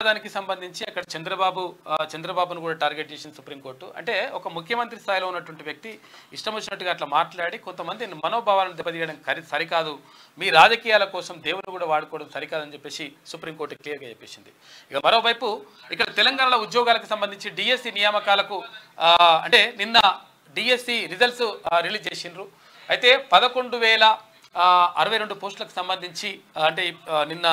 దానికి సంబంధించి అక్కడ చంద్రబాబును కూడా టార్గెట్ చేసింది సుప్రీంకోర్టు. అంటే ఒక ముఖ్యమంత్రి స్థాయిలో ఉన్నటువంటి వ్యక్తి ఇష్టం వచ్చినట్టుగా అట్లా మాట్లాడి కొంతమంది మనోభావాలను దెబ్బతీయడం సరికాదు, మీ రాజకీయాల కోసం దేవుని కూడా వాడుకోవడం సరికాదని చెప్పేసి సుప్రీంకోర్టు క్లియర్గా చెప్పేసింది. ఇక మరోవైపు ఇక్కడ తెలంగాణలో ఉద్యోగాలకు సంబంధించి డిఎస్సి నియామకాలకు అంటే నిన్న డిఎస్సి రిజల్ట్స్ రిలీజ్ చేసిండ్రు. అయితే 11,062 పోస్టులకు సంబంధించి అంటే నిన్న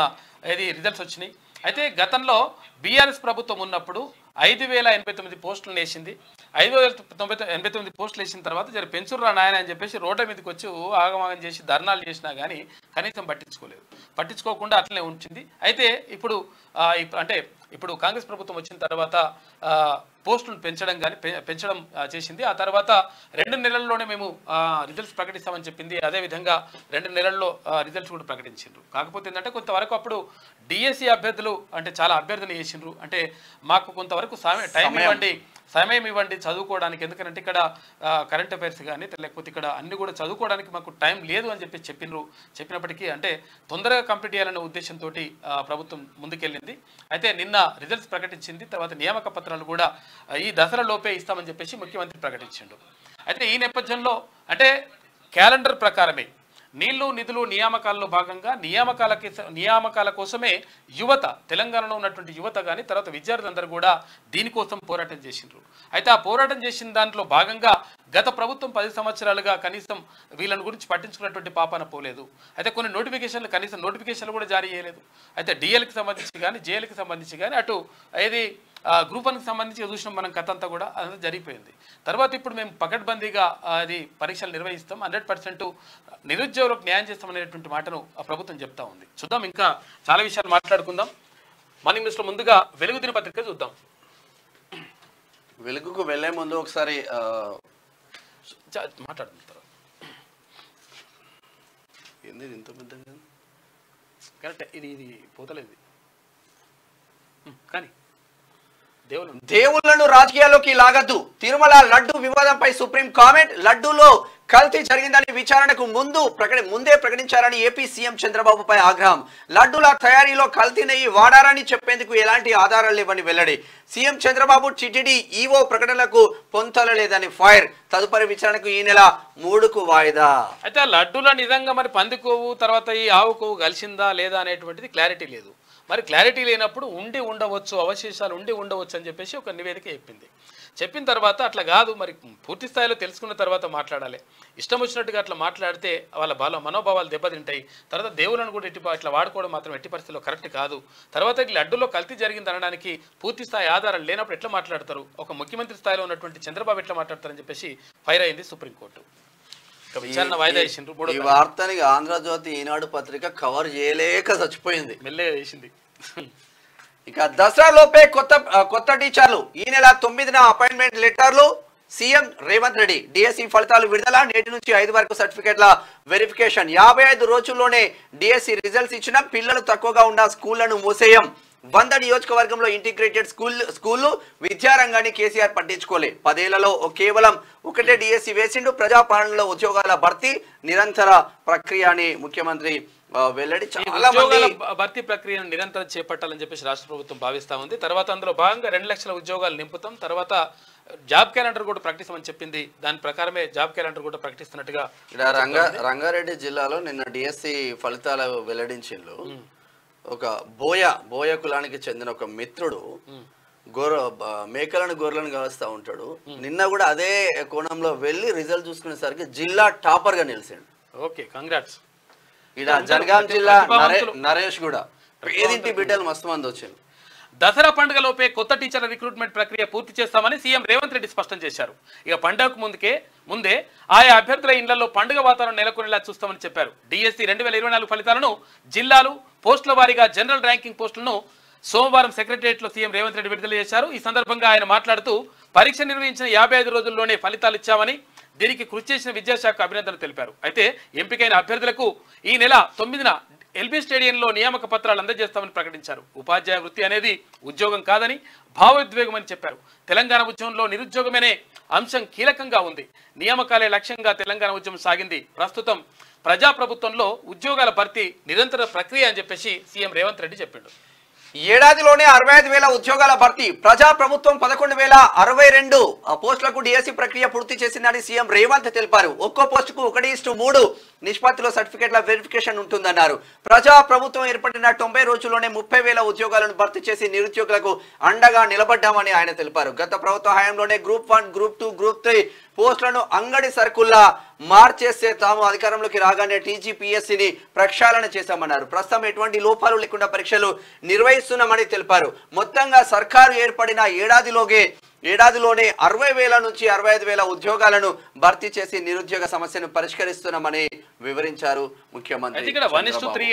ఏది రిజల్ట్స్ వచ్చినాయి. అయితే గతంలో బీఆర్ఎస్ ప్రభుత్వం ఉన్నప్పుడు 5,089 పోస్టులు వేసింది. 5,089 పోస్టులు వేసిన తర్వాత జర పెంచుర్రా నాయన అని చెప్పేసి రోడ్ల మీదకి వచ్చి ఆగమాగం చేసి ధర్నాలు చేసినా కానీ కనీసం పట్టించుకోకుండా అట్లనే ఉంచింది. అయితే ఇప్పుడు కాంగ్రెస్ ప్రభుత్వం వచ్చిన తర్వాత పోస్టులను పెంచడం చేసింది. ఆ తర్వాత 2 నెలల్లోనే మేము రిజల్ట్స్ ప్రకటిస్తామని చెప్పింది. అదేవిధంగా 2 నెలల్లో రిజల్ట్స్ కూడా ప్రకటించారు. కాకపోతే ఏంటంటే కొంతవరకు అప్పుడు డిఎస్సి అభ్యర్థులు అంటే చాలా అభ్యర్థన చేసిండ్రు. అంటే మాకు కొంతవరకు సమయం ఇవ్వండి చదువుకోవడానికి, ఎందుకంటే ఇక్కడ కరెంట్ అఫైర్స్ కానీ లేకపోతే ఇక్కడ అన్ని కూడా చదువుకోవడానికి మాకు టైం లేదు అని చెప్పి చెప్పినప్పటికీ అంటే తొందరగా కంప్లీట్ చేయాలనే ఉద్దేశంతో ప్రభుత్వం ముందుకెళ్ళింది. అయితే నిన్న రిజల్ట్స్ ప్రకటించింది. తర్వాత నియామక పత్రాలు కూడా ఈ దసరా లోపే ఇస్తామని చెప్పేసి ముఖ్యమంత్రి ప్రకటించిండు. అయితే ఈ నేపథ్యంలో అంటే క్యాలెండర్ ప్రకారమే నీళ్లు నిధులు నియామకాల్లో భాగంగా నియామకాల కోసమే యువత, తెలంగాణలో ఉన్నటువంటి యువత కానీ తర్వాత విద్యార్థులందరూ కూడా దీనికోసం పోరాటం చేసిండ్రు. అయితే ఆ పోరాటం చేసిన దాంట్లో భాగంగా గత ప్రభుత్వం 10 సంవత్సరాలుగా కనీసం వీళ్ళని గురించి పట్టించుకున్నటువంటి పాపాన పోలేదు. అయితే కొన్ని కనీసం నోటిఫికేషన్లు కూడా జారీ చేయలేదు. అయితే డిఎల్కి సంబంధించి కానీ జేఎల్కి సంబంధించి కానీ అటు ఏది గ్రూప్ 1కి సంబంధించి చూసినాం మనం కథ అంతా కూడా అదంతా జరిగిపోయింది. తర్వాత ఇప్పుడు మేము పకడ్బందీగా అది పరీక్షలు నిర్వహిస్తాం, 100% నిరుద్యోగులకు న్యాయం చేస్తామనేటువంటి మాటను ఆ ప్రభుత్వం చెప్తా ఉంది. చూద్దాం, ఇంకా చాలా విషయాలు మాట్లాడుకుందాం. మార్నింగ్ న్యూస్లో ముందుగా వెలుగు దినపత్రిక చూద్దాం. వెలుగుకు వెళ్లే ముందు ఒకసారి మాట్లాడుతుంటారు ఏంది ఇంత పెద్దగా కరెక్ట్ ఇది పోతలేదు కానీ దేవుళ్లను రాజకీయాల్లోకి లాగద్దు. తిరుమల లడ్డు వివాదంపై సుప్రీం కామెంట్. లడ్డూలో కల్తీ జరిగిందని విచారణకు ముందే ప్రకటించారని ఏపీ సీఎం చంద్రబాబుపై ఆగ్రహం. లడ్డూల తయారీలో కల్తీ నెయ్యి వాడారని చెప్పేందుకు ఎలాంటి ఆధారాలు లేవని వెల్లడి. సీఎం చంద్రబాబు టీటీడీ ఈవో ప్రకటనలకు పొంతలేదని ఫైర్. తదుపరి విచారణకు ఈ నెల 3కు వాయిదా. అయితే లడ్డూలో నిజంగా మరి పందికోవు తర్వాత ఈ ఆవు కొవ్వు కలిసిందా లేదా అనేటువంటిది క్లారిటీ లేదు. మరి క్లారిటీ లేనప్పుడు ఉండవచ్చు, అవశేషాలు ఉండవచ్చు అని చెప్పేసి ఒక నివేదిక చెప్పిన తర్వాత అట్లా కాదు, మరి పూర్తి స్థాయిలో తెలుసుకున్న తర్వాత మాట్లాడాలి. ఇష్టం వచ్చినట్టుగా అట్లా మాట్లాడితే వాళ్ళ మనోభావాలు దెబ్బతింటాయి. తర్వాత దేవులను కూడా ఇట్లా వాడుకోవడం మాత్రం ఎట్టి పరిస్థితిలో కరెక్ట్ కాదు. తర్వాత లడ్డులో కల్తీ జరిగింది అనడానికి పూర్తి స్థాయి ఆధారాలు లేనప్పుడు ఎట్లా మాట్లాడతారు? ఒక ముఖ్యమంత్రి స్థాయిలో ఉన్నటువంటి చంద్రబాబు ఎట్లా మాట్లాడతారని చెప్పేసి ఫైర్ అయింది సుప్రీంకోర్టు. విచారణ వాయిదా వేసిండ్రు. ఈ వార్తని ఆంధ్రజ్యోతి ఈనాడు పత్రిక కవర్ చేయలేక చచ్చిపోయింది, మెల్లగా వేసింది. ఇక దసరా లోపే కొత్త టీచర్లు. ఈ నెల 9న అపాయింట్మెంట్ లెటర్లు. సీఎం రేవంత్ రెడ్డి. డిఎస్సి ఫలితాలు విడుదల. నేటి నుంచి 5 వరకు సర్టిఫికేట్ల వెరిఫికేషన్. 55 రోజుల్లోనే డిఎస్సి రిజల్ట్స్ ఇచ్చిన. పిల్లలు తక్కువగా ఉన్న స్కూళ్లను మూసేయం. 100 నియోజకవర్గంలో ఇంటిగ్రేటెడ్ స్కూళ్లు. విద్యారంగాన్ని కేసీఆర్ పట్టించుకోలే. 10 ఏళ్లలో కేవలం ఒకటే డిఎస్సి వేసిండు. ప్రజాపాలనలో ఉద్యోగాల భర్తీ నిరంతర ప్రక్రియ అని ముఖ్యమంత్రి వెల్లడి. చాలా భర్తీ ప్రక్రియను నిరంతరం చేపట్టాలని చెప్పేసి రాష్ట్ర ప్రభుత్వం భావిస్తా ఉంది. తర్వాత అందులో భాగంగా 2 లక్షల ఉద్యోగాలు నింపుతాం. తర్వాత జాబ్ క్యాలెండర్ కూడా ప్రకటిస్తామని చెప్పింది. దాని ప్రకారమే జాబ్ క్యాలెండర్ కూడా ప్రకటిస్తున్నట్టుగా రంగారెడ్డి జిల్లాలో నిన్న డిఎస్సి ఫలితాలు వెల్లడించిండ్రు. ఒక బోయ కులానికి చెందిన ఒక మిత్రుడు మేకలను గొర్రెలను కాలుస్తూ ఉంటాడు. నిన్న కూడా అదే కోణంలో వెళ్ళి రిజల్ట్ చూసుకునేసరికి జిల్లా టాపర్ గా నిలిచాడు. Okay, congrats. ఇక్కడ జనగాం జిల్లా నరేష్ కూడా పేదింటి బిడ్డలు మస్తు మంది వచ్చారు. దసరా పండుగలోపే కొత్త టీచర్ల రిక్రూట్మెంట్ ప్రక్రియ పూర్తి చేస్తామని సీఎం రేవంత్ రెడ్డి స్పష్టం చేశారు. ఇక పండుగకు ముందే ఆయా అభ్యర్థుల ఇళ్లలో పండుగ వాతావరణం నెలకొనేలా చూస్తామని చెప్పారు. డిఎస్సి 2024 ఫలితాలను జిల్లాలు పోస్టుల వారీగా జనరల్ ర్యాంకింగ్ పోస్టులను సోమవారం సెక్రటరియట్లో సీఎం రేవంత్ రెడ్డి విడుదల చేశారు. ఈ సందర్భంగా ఆయన మాట్లాడుతూ పరీక్ష నిర్వహించిన 55 రోజుల్లోనే ఫలితాలు ఇచ్చామని, దీనికి కృషి చేసిన విద్యాశాఖ అభినందనలు తెలిపారు. అయితే ఎంపికైన అభ్యర్థులకు ఈ నెల 9న ఎల్బీ స్టేడియంలో నియామక పత్రాలు అందజేస్తామని ప్రకటించారు. ఉపాధ్యాయ వృత్తి అనేది ఉద్యోగం కాదని, భావోద్వేగం అని చెప్పారు. తెలంగాణ ఉద్యమంలో నిరుద్యోగమనే అంశం కీలకంగా ఉంది. నియామకాలే లక్ష్యంగా తెలంగాణ ఉద్యమం సాగింది. ప్రస్తుతం ప్రజాప్రభుత్వంలో ఉద్యోగాల భర్తీ నిరంతర ప్రక్రియ అని చెప్పేసి సీఎం రేవంత్ రెడ్డి చెప్పాడు. ఏడాదిలోనే 65,000 ఉద్యోగాల భర్తీ. ప్రజా ప్రభుత్వం 11,062 పోస్టులకు డిఎస్సి ప్రక్రియ పూర్తి చేసిందని సీఎం రేవంత్ తెలిపారు. ఒక్కో పోస్టుకు 1:3 నిష్పత్తిలో సర్టిఫికెట్ల వెరిఫికేషన్ ఉంటుందన్నారు. ప్రజా ప్రభుత్వం ఏర్పడిన 90 రోజుల్లోనే 30,000 ఉద్యోగాలను భర్తీ చేసి నిరుద్యోగులకు అండగా నిలబడ్డామని ఆయన తెలిపారు. గత ప్రభుత్వ హయాంలోనే గ్రూప్ 1, గ్రూప్ 2, గ్రూప్ 3 పోస్టులను అంగడి సరుకుల్లా మార్చేస్తే తాము అధికారంలోకి రాగానే టీజీపీఎస్సీని ప్రక్షాళన చేశామన్నారు. ప్రస్తుతం ఎటువంటి లోపాలు లేకుండా పరీక్షలు నిర్వహిస్తున్నామని తెలిపారు. మొత్తంగా సర్కారు ఏర్పడిన ఏడాదిలోనే 60,000 నుంచి 65,000 ఉద్యోగాలను భర్తీ చేసి నిరుద్యోగ సమస్యను పరిష్కరిస్తున్నామని వివరించారు ముఖ్యమంత్రి. ఇక్కడ 1:3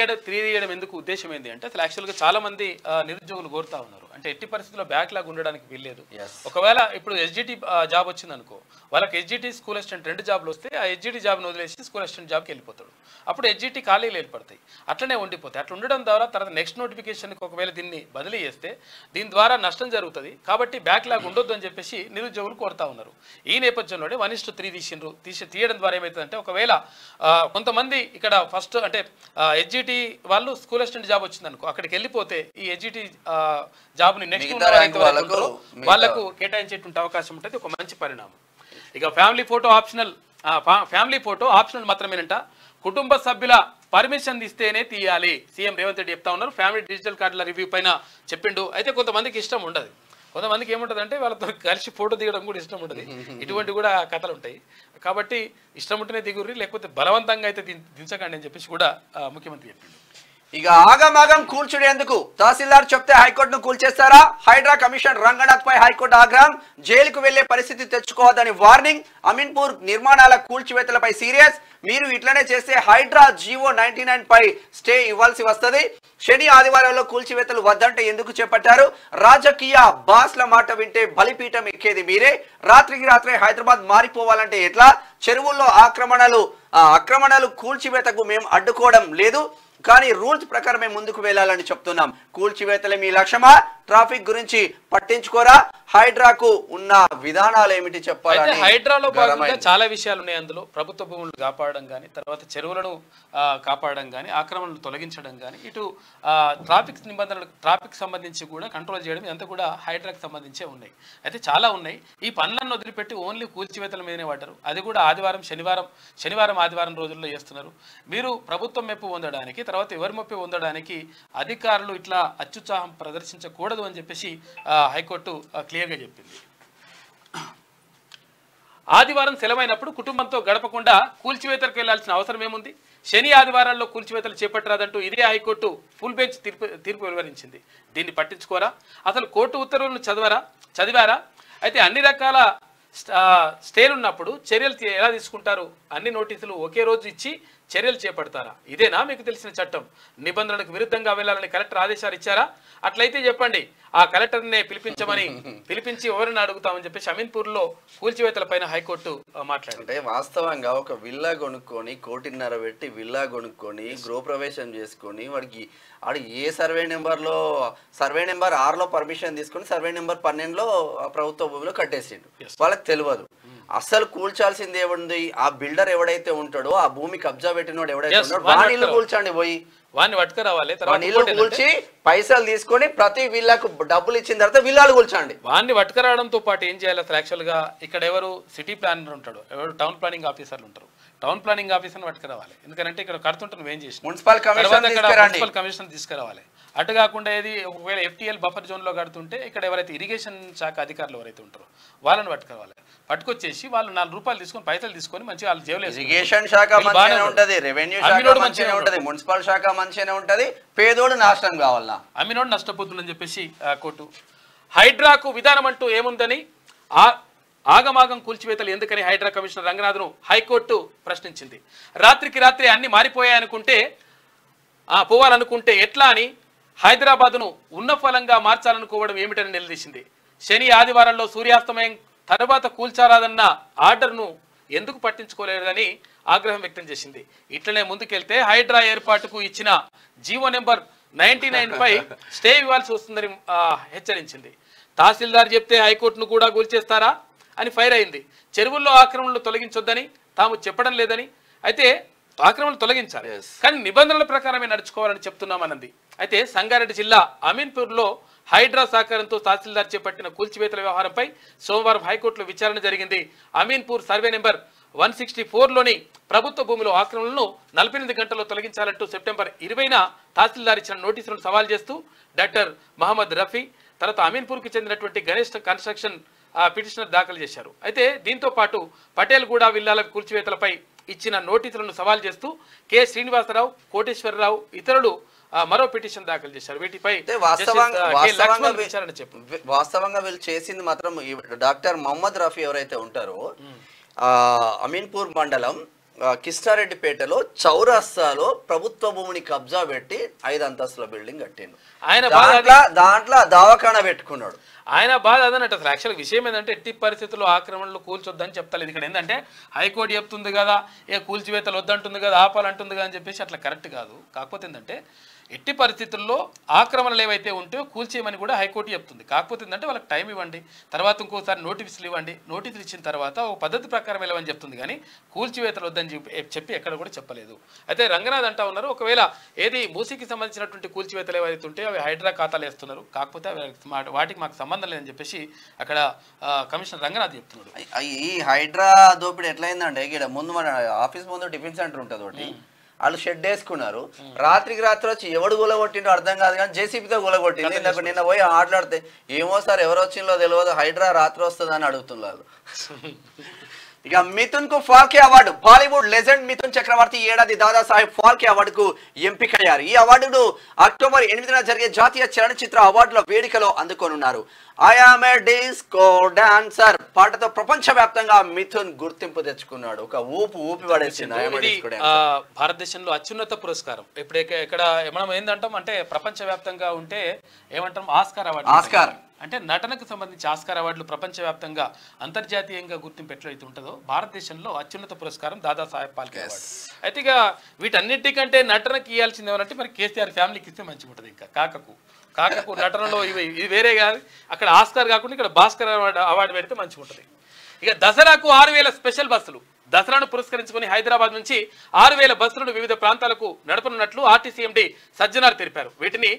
చేయడం ఎందుకు ఉద్దేశం ఏంటి అంటే అసలు యాక్చువల్గా చాలా మంది నిరుద్యోగులు కోరుతా ఉన్నారు. అంటే ఎట్టి పరిస్థితుల్లో బ్యాక్లాగ్ ఉండడానికి వీల్లేదు. ఒకవేళ ఇప్పుడు ఎస్జిటి జాబ్ వచ్చింది అనుకో, వాళ్ళకి ఎస్జిటి స్కూల్ అసిస్టెంట్ 2 జాబ్లు వస్తే ఆ ఎస్జిటి జాబ్ను వదిలేసి స్కూల్ అసిస్టెంట్ జాబ్కి వెళ్ళిపోతాడు. అప్పుడు ఎస్జిటి ఖాళీలు ఏర్పడతాయి, అట్లనే ఉండిపోతాయి. అట్లా ఉండడం ద్వారా తర్వాత నెక్స్ట్ నోటిఫికేషన్కి ఒకవేళ దీన్ని బదిలీ చేస్తే దీని ద్వారా నష్టం జరుగుతుంది. కాబట్టి బ్యాక్లాగ్ ఉండొద్దు అని చెప్పేసి నిరుద్యోగులు కోరుతా ఉన్నారు. ఈ నేపథ్యంలోనే 1:3 తీయడం ద్వారా ఏమవుతుందంటే ఒకవేళ కొంతమంది ఇక్కడ ఫస్ట్ అంటే ఎస్జిటి వాళ్ళు స్కూల్ అసిస్టెంట్ జాబ్ వచ్చింది అనుకో, అక్కడికి వెళ్ళిపోతే ఈ ఎస్జిటి జాబ్ని నెక్స్ట్ వాళ్ళకు కేటాయించేటువంటి అవకాశం ఉంటుంది. ఒక మంచి పరిణామం. ఇక ఫ్యామిలీ ఫోటో ఆప్షనల్ మాత్రమేనంట. కుటుంబ సభ్యుల పర్మిషన్ ఇస్తేనే తీయాలి. సీఎం రేవంత్ రెడ్డి చెప్తా ఉన్నారు. ఫ్యామిలీ డిజిటల్ కార్డుల రివ్యూ పైన చెప్పిండు. అయితే కొంతమందికి ఇష్టం ఉండదు. కొంతమందికి ఏముంటుంది అంటే వాళ్ళతో కలిసి ఫోటో దిగడం కూడా ఇష్టం ఉంటుంది. ఇటువంటి కూడా కథలు ఉంటాయి. కాబట్టి ఇష్టం ఉంటేనే దిగుర్రి, లేకపోతే బలవంతంగా అయితే దించకండి అని చెప్పేసి కూడా ముఖ్యమంత్రి చెప్పిండు. ఇక ఆగమాగం కూల్చుడేందుకు తహసీల్దార్ చెప్తే హైకోర్టును కూల్చేస్తారా? హైడ్రా కమిషన్ రంగనాథ్ పై హైకోర్టు ఆగ్రహం. జైలుకు వెళ్లే పరిస్థితి తెచ్చుకోవద్దని వార్నింగ్. అమీన్పూర్ నిర్మాణాల కూల్చివేతలపై సీరియస్. మీరు ఇట్లనే చేస్తే హైడ్రా జీవో 99 పై స్టే ఇవ్వాల్సి వస్తుంది. శని ఆదివారాల్లో కూల్చివేతలు వద్దంటే ఎందుకు చేపట్టారు? రాజకీయ బాస్ల మాట వింటే బలిపీఠం ఎక్కేది మీరే. రాత్రికి రాత్రే హైదరాబాద్ మారిపోవాలంటే ఎట్లా? చెరువుల్లో ఆక్రమణలు కూల్చివేతకు మేము అడ్డుకోవడం లేదు, కానీ రూల్స్ ప్రకారమే ముందుకు వెళ్ళాలని చెప్తున్నాం. కూల్చివేతలే మీ లక్ష్యమా? ట్రాఫిక్ గురించి పట్టించుకోరా? హైడ్రాకు ఉన్న విధానాలు ఏమిటి చెప్పాలి? హైడ్రాలో భాగంగా చాలా విషయాలు ఉన్నాయి. అందులో ప్రభుత్వ భూములను కాపాడడం కానీ, తర్వాత చెరువులను కాపాడడం కానీ, ఆక్రమణలు తొలగించడం కానీ, ఇటు ట్రాఫిక్ నిబంధనలు ట్రాఫిక్ సంబంధించి కూడా కంట్రోల్ చేయడం, ఇదంతా కూడా హైడ్రాకి సంబంధించే ఉన్నాయి. అయితే చాలా ఉన్నాయి. ఈ పనులను వదిలిపెట్టి ఓన్లీ కూల్చివేతల మీదనే పడ్డారు. అది కూడా శనివారం ఆదివారం రోజుల్లో చేస్తున్నారు. మీరు ప్రభుత్వం మెప్పు పొందడానికి, తర్వాత ఎవరి మెప్పు పొందడానికి అధికారులు ఇట్లా అత్యుత్సాహం ప్రదర్శించకూడదు అని చెప్పేసి హైకోర్టు క్లియర్గా చెప్పింది. ఆదివారం సెలవైనప్పుడు కుటుంబంతో గడపకుండా కూల్చివేతలకు వెళ్లాల్సిన అవసరం ఏముంది? శని ఆదివారాల్లో కూల్చివేతలు చేపట్టరాదంటూ ఇదే హైకోర్టు ఫుల్ బెంచ్ తీర్పు వెలువరించింది. దీన్ని పట్టించుకోరా? అసలు కోర్టు ఉత్తర్వులను చదివారా? అయితే అన్ని రకాల స్టేలు ఉన్నప్పుడు చర్యలు ఎలా తీసుకుంటారు? అన్ని నోటీసులు ఒకే రోజు ఇచ్చి చర్యలు చేపడతారా? ఇదేనా మీకు తెలిసిన చట్టం? నిబంధనలకు విరుద్ధంగా వెళ్లాలని కలెక్టర్ ఆదేశాలు ఇచ్చారా? అట్లయితే చెప్పండి, ఆ కలెక్టర్నే పిలిపించి ఎవరిని అడుగుతామని చెప్పేసి అమీన్పూర్లో కూల్చివేతల పైన హైకోర్టు మాట్లాడింది. వాస్తవంగా ఒక విల్లా కొనుక్కొని 1.5 పెట్టి విల్లా కొనుక్కొని గృహప్రవేశం చేసుకొని వాడికి ఏ సర్వే నెంబర్ 6లో పర్మిషన్ తీసుకొని సర్వే నెంబర్ 12లో ప్రభుత్వ భూమిలో కట్టేసిండు. వాళ్ళకి తెలియదు. అసలు కూల్చాల్సింది ఏముంది? ఆ బిల్డర్ ఎవడైతే ఉంటాడో, ఆ భూమి కబ్జా పెట్టినోడు ఎవడైతే ఉంటాడో వాని ఇల్లు కూల్చండి. పోయి వాడిని పట్టుకురావాలి. ఇల్లు కూల్చి పైసలు తీసుకొని ప్రతి విల్లాకు డబ్బులు ఇచ్చిన తర్వాత విల్లాలు కూల్చండి. వాడిని పట్టుకురావడంతో పాటు ఏం చేయాలి? అసలు యాక్చువల్ గా ఇక్కడ ఎవరు సిటీ ప్లానర్ ఉంటాడు, ఎవరు టౌన్ ప్లానింగ్ ఆఫీసర్లు ఉంటారు. టౌన్ ప్లానింగ్ ఆఫీసర్ని పట్టుకురావాలి. ఎందుకంటే ఇక్కడ కడుతుంటే నువ్వేం చేసి మున్సిపల్ కమిషన్ తీసుకురావాలి. అటు కాకుండా ఏది ఒకవేళ FTL బఫర్ జోన్లో కడుతుంటే ఇక్కడ ఎవరైతే ఇరిగేషన్ శాఖ అధికారులు ఎవరైతే ఉంటారో వాళ్ళని పట్టుకోవాలి. పట్టుకొచ్చేసి వాళ్ళు 4 రూపాయలు తీసుకొని పైసలు తీసుకొని మంచిగా వాళ్ళు జైలు. ఇరిగేషన్ శాఖ మంచిగానే ఉంటది, రెవెన్యూ శాఖ మంచిగానే ఉంటది, మున్సిపల్ శాఖ మంచిగానే ఉంటది. పేదోడు నాశనం కావాలన్నా అమ్మినోడు నష్టపోతుందని చెప్పేసి కోర్టు. హైడ్రాకు విధానం అంటూ ఏముందని, ఆగమాగం కూల్చివేతలు ఎందుకని హైడ్రా కమిషనర్ రంగనాథ్ను హైకోర్టు ప్రశ్నించింది. రాత్రికి రాత్రి అన్ని పోవాలనుకుంటే ఎట్లా అని హైదరాబాద్ను ఉన్న ఫలంగా మార్చాలనుకోవడం ఏమిటని నిలదీసింది. శని ఆదివారాల్లో సూర్యాస్తమయం తర్వాత కూల్చారాదన్న ఆర్డర్ను ఎందుకు పట్టించుకోలేదని ఆగ్రహం వ్యక్తం చేసింది. ఇట్లనే ముందుకెళ్తే హైడ్రా ఏర్పాటుకు ఇచ్చిన జీవో నెంబర్ 99 పై స్టే ఇవ్వాల్సి వస్తుందని హెచ్చరించింది. తహసీల్దార్ చెప్తే హైకోర్టును కూడా కూల్చేస్తారా అని ఫైర్ అయింది. చెరువుల్లో ఆక్రమణలు తొలగించొద్దని తాము చెప్పడం లేదని, అయితే ఆక్రమణలు తొలగించాలి కానీ నిబంధనల ప్రకారమే నడుచుకోవాలని చెప్తున్నామన్నది. అయితే సంగారెడ్డి జిల్లా అమీన్పూర్లో హైడ్రా సహకారంతో తహసీల్దార్ చేపట్టిన కూల్చివేతల వ్యవహారంపై సోమవారం హైకోర్టులో విచారణ జరిగింది. అమీన్పూర్ సర్వే నెంబర్ 164లోని ప్రభుత్వ భూమిలో ఆక్రమణలను 48 గంటల్లో తొలగించాలంటూ సెప్టెంబర్ 20న తహసీల్దార్ ఇచ్చిన నోటీసులను సవాల్ చేస్తూ డాక్టర్ మహమ్మద్ రఫీ తర్వాత అమీన్పూర్కి చెందినటువంటి గణేష్ కన్స్ట్రక్షన్ పిటిషనర్ దాఖలు చేశారు. అయితే దీంతో పాటు పటేల్ గూడ విల్లాల కూల్చివేతలపై ఇచ్చిన నోటీసులను సవాల్ చేస్తూ కె శ్రీనివాసరావు, కోటేశ్వరరావు ఇతరులు మరో పిటిషన్ దాఖలు చేశారు. వీటిపై వాస్తవంగా వీళ్ళు చేసింది మాత్రం డాక్టర్ మహమ్మద్ రఫీ ఎవరైతే ఉంటారో అమీన్పూర్ మండలం కిష్టారెడ్డిపేటలో చౌరస్తాలో ప్రభుత్వ భూమిని కబ్జా పెట్టి 5 అంతస్తుల బిల్డింగ్ కట్టిండు. దాంట్లో దవాఖానా పెట్టుకున్నాడు. ఆయన బాధ అదనట్టు. అసలు యాక్చువల్ విషయం ఏంటంటే ఎట్టి పరిస్థితుల్లో ఆక్రమణలు కూల్చొద్దని చెప్తారు. ఇక్కడ ఏంటంటే హైకోర్టు చెప్తుంది కదా, కూల్చివేతలు వద్దంటుంది కదా, ఆపాలంటుంది కదా అని చెప్పేసి అట్లా కరెక్ట్ కాదు. కాకపోతే ఏంటంటే ఎట్టి పరిస్థితుల్లో ఆక్రమణలు ఏవైతే ఉంటే కూల్చేయమని కూడా హైకోర్టు చెప్తుంది. కాకపోతే ఏంటంటే వాళ్ళకి టైం ఇవ్వండి, తర్వాత ఇంకోసారి నోటీసులు ఇవ్వండి, నోటీసులు ఇచ్చిన తర్వాత ఒక పద్ధతి ప్రకారం వెళ్ళమని చెప్తుంది. కానీ కూల్చివేతలు వద్దని చెప్పి ఎక్కడ కూడా చెప్పలేదు. అయితే రంగనాథ్ అంటా ఉన్నారు, ఒకవేళ ఏది మూసీకి సంబంధించినటువంటి కూల్చివేతలు ఏవైతే ఉంటే అవి హైడ్రా ఖాతాలు వేస్తున్నారు, కాకపోతే వాటికి మాకు సంబంధం లేదని చెప్పేసి అక్కడ కమిషనర్ రంగనాథ్ చెప్తున్నాడు. ఈ హైడ్రా దోపిడీ ఎట్లయిందంటే ఇక్కడ ముందు మన ఆఫీస్ ముందు టిఫిన్ సెంటర్ ఉంటుంది ఒకటి, వాళ్ళు షెడ్ వేసుకున్నారు. రాత్రికి రాత్రి వచ్చి ఎవడు గొలగొట్టిండో అర్థం కాదు కానీ జేసీబీతో గొలగొట్టింది. నిన్న పోయి ఆటలాడితే ఏమో సార్ ఎవరు వచ్చిందో తెలియదు, హైడ్రా రాత్రి వస్తుందని అడుగుతున్నారు. ఇక మిథున్ కు ఫాల్కే అవార్డు. బాలీవుడ్ లెజెండ్ మిథున్ చక్రవర్తి ఏడాది దాదాసాహెబ్ ఫాల్కే అవార్డుకు ఎంపికయ్యారు. ఈ అవార్డును అక్టోబర్ 8న జరిగే జాతీయ చలనచిత్ర అవార్డుల వేడుకలో అందుకోనున్నారు. I am a disco dancer పాటతో ప్రపంచవ్యాప్తంగా మిథున్ గుర్తింపు తెచ్చుకున్నాడు. ఒక ఊపి పడేసింది. భారతదేశంలో అత్యున్నత పురస్కారం. ఇప్పుడు ఇక్కడ మనం ఏందంటాం అంటే ప్రపంచవ్యాప్తంగా ఉంటే ఏమంటాం ఆస్కార్ అవార్డు. ఆస్కార్ అంటే నటనకు సంబంధించి ఆస్కార్ అవార్డులు ప్రపంచవ్యాప్తంగా అంతర్జాతీయంగా గుర్తింపు ఎట్లయితే ఉంటుందో భారతదేశంలో అత్యున్నత పురస్కారం దాదాసాహెబ్ ఫాల్కే అవార్డు. అయితే ఇక వీటన్నిటికంటే నటనకి ఇవ్వాల్సింది ఏమంటే మరి కేసీఆర్ ఫ్యామిలీకి ఇస్తే మంచిగా ఉంటుంది. ఇంకా కాకకు నటనలో ఇది వేరే కాదు. అక్కడ ఆస్కార్ కాకుండా ఇక్కడ భాస్కర్ అవార్డు పెడితే మంచిగా ఉంటుంది. ఇక దసరాకు 6000 స్పెషల్ బస్సులు. దసరాను పురస్కరించుకుని హైదరాబాద్ నుంచి 6000 బస్సులను వివిధ ప్రాంతాలకు నడపనున్నట్లు ఆర్టీసీ ఎండీ సజ్జనార్ తెలిపారు. వీటిని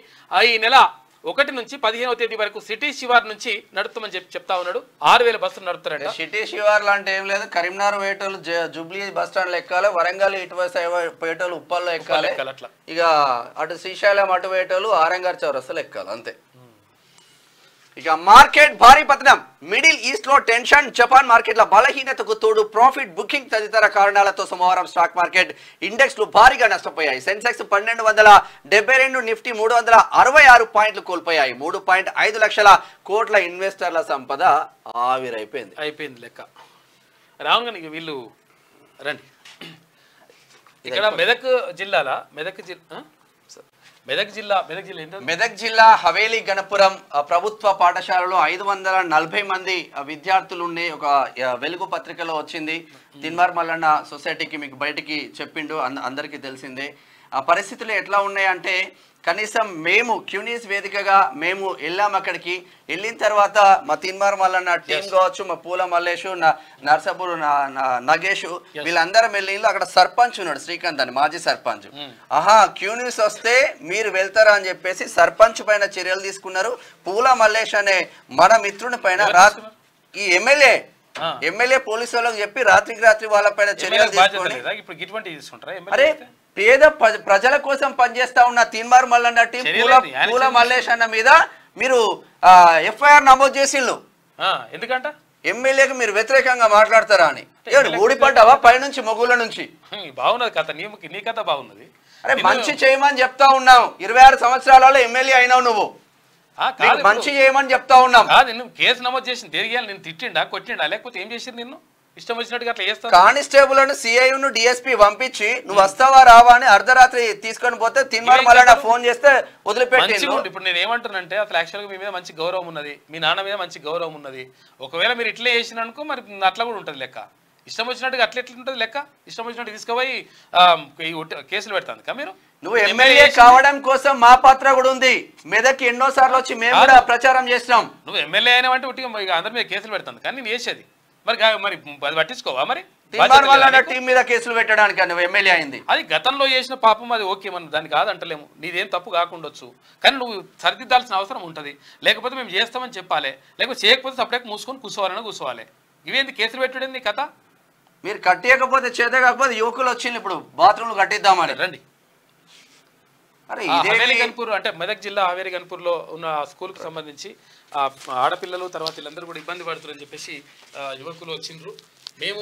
ఈ నెల 1 నుంచి 15వ తేదీ వరకు సిటీ శివార్ నుంచి నడుపుతామని చెప్తా ఉన్నాడు. 6000 బస్సులు నడుపుతారంట. సిటీ శివార్లు అంటే ఏం లేదు, కరీంనగర్ పోయేటోళ్ళు జూబ్లీ బస్ స్టాండ్ ఎక్కాలి, వరంగల్ ఇటువైపు పోయేటోళ్ళు ఉప్పల్లో ఎక్కాలి, అట్లా ఇక అటు శ్రీశైలం అటు పోయేటోళ్ళు ఆరంగార్ చౌరస్తాలు ఎక్కాలి అంతే. ఇక మార్కెట్ భారీ పతనం. మిడిల్ ఈస్ట్ లో టెన్షన్, జపాన్ మార్కెట్ల బలహీనతకు తోడు ప్రాఫిట్ బుకింగ్ తదితర కారణాలతో సోమవారం స్టాక్ మార్కెట్ ఇండెక్స్లు భారీగా నష్టపోయాయి. సెన్సెక్స్ 1272, నిఫ్టీ 366 పాయింట్లు కోల్పోయాయి. 3.5 లక్షల కోట్ల ఇన్వెస్టర్ల సంపద అయిపోయింది లెక్క. రావుగానికి వీళ్ళు రండి. ఇక్కడ మెదక్ జిల్లా హవేలీ గణపురం ప్రభుత్వ పాఠశాలలో 540 మంది విద్యార్థులు ఉండే ఒక వెలుగు పత్రికలో వచ్చింది. తిన్మార్ మల్లన్న సొసైటీకి మీకు బయటికి చెప్పిండు, అందరికీ తెలిసిందే. ఆ పరిస్థితులు ఎట్లా ఉన్నాయంటే కనీసం మేము క్యూనీస్ వేదికగా మేము వెళ్ళాం. అక్కడికి వెళ్ళిన తర్వాత మా తిన్మార్ మల్లన్న టీం కావచ్చు, మా పూల మల్లేషు, నర్సాపూర్ నగేష్ వీళ్ళందరం వెళ్ళి అక్కడ సర్పంచ్ ఉన్నాడు శ్రీకాంత్ అని, మాజీ సర్పంచ్. క్యూనీస్ వస్తే మీరు వెళ్తారా అని చెప్పేసి సర్పంచ్ పైన చర్యలు తీసుకున్నారు. పూల మల్లేష్ అనే మన మిత్రుని పైన ఈ ఎమ్మెల్యే పోలీసు వాళ్ళకి చెప్పి రాత్రికి వాళ్ళ పైన చర్యలు తీసుకుని అరే పేద ప్రజల కోసం పనిచేస్తా ఉన్న తిన్మార్ మల్లన్న టీం పూల మల్లేష్ అన్న మీద మీరు ఎఫ్ఐఆర్ నమోదు చేసిండ్రు. ఎందుకంట ఎమ్మెల్యేకి మీరు వ్యతిరేకంగా మాట్లాడతారా అని. ఊడిపడ్డావా పైనుంచి మొగుల నుంచి? బాగున్నది కథ, నీ కథ బాగున్నది. అరే మంచి చేయమని చెప్తా ఉన్నావు. 26 సంవత్సరాలలో ఎమ్మెల్యే అయినావు నువ్వు, మంచి చేయమని చెప్తా ఉన్నాం. నువ్వు కేసు నమోదు చేసిన తిరిగి నేను తిట్టిండా కొట్టిండా లేకపోతే ఏం చేసింది? నిన్ను ఇష్టం వచ్చినట్టుగా అట్లా చేస్తా. కానిస్టేబుల్ సిఐను డిఎస్పీ పంపించి నువ్వు వస్తావా రావా అని అర్ధరాత్రి తీసుకొని పోతే తిన్మార్ మల్లన్న ఫోన్ చేస్తే వదిలిపెట్టి. ఇప్పుడు నేను ఏమంటానంటే అసలు యాక్చువల్గా మీ మీద మంచి గౌరవం ఉన్నది, మీ నాన్న మీద మంచి గౌరవం ఉన్నది. ఒకవేళ మీరు ఇట్లా చేసిన అనుకో మరి అట్లా కూడా ఉంటుంది లెక్క. ఇష్టం వచ్చినట్టుగా ఎట్లా ఉంటుంది లెక్క. ఇష్టం వచ్చినట్టు తీసుకుపోయి కేసులు పెడతాను మీరు. నువ్వు ఎమ్మెల్యే కావడం కోసం మా పాత్ర కూడా ఉంది. మెదక్ ఎన్నోసార్లు వచ్చి మేము కూడా ప్రచారం చేసినాం. నువ్వు ఎమ్మెల్యే అయినా అంటే అందరి మీద కేసులు పెడతాను కానీ నేను చేసేది మరి అది పట్టించుకోవా? మరి టీం మీద కేసులు పెట్టడానికి నువ్వు ఎమ్మెల్యే అయింది. అది గతంలో చేసిన పాపం, అది ఓకే, మనం దాన్ని కాదంటలేము, నీదేం తప్పు కాకుండొచ్చు, కానీ నువ్వు సరిదిద్దాల్సిన అవసరం ఉంటుంది. లేకపోతే మేము చేస్తామని చెప్పాలి, లేకపోతే చేయకపోతే సపరేట్ మూసుకొని కూర్చోవాలి. ఇవేంది కేసులు పెట్టడం నీ కథ? మీరు కట్టేయకపోతే చేతే కాకపోతే యువకులు వచ్చింది ఇప్పుడు బాత్రూమ్లు కట్టిద్దామని రండి. అరే హవేలి గన్పూర్ అంటే మెదక్ జిల్లా హవేలి గన్పూర్లో ఉన్న స్కూల్కి సంబంధించి ఆడపిల్లలు తర్వాత వీళ్ళందరూ కూడా ఇబ్బంది పడుతున్నారని చెప్పేసి యువకులు వచ్చిండ్రు. మేము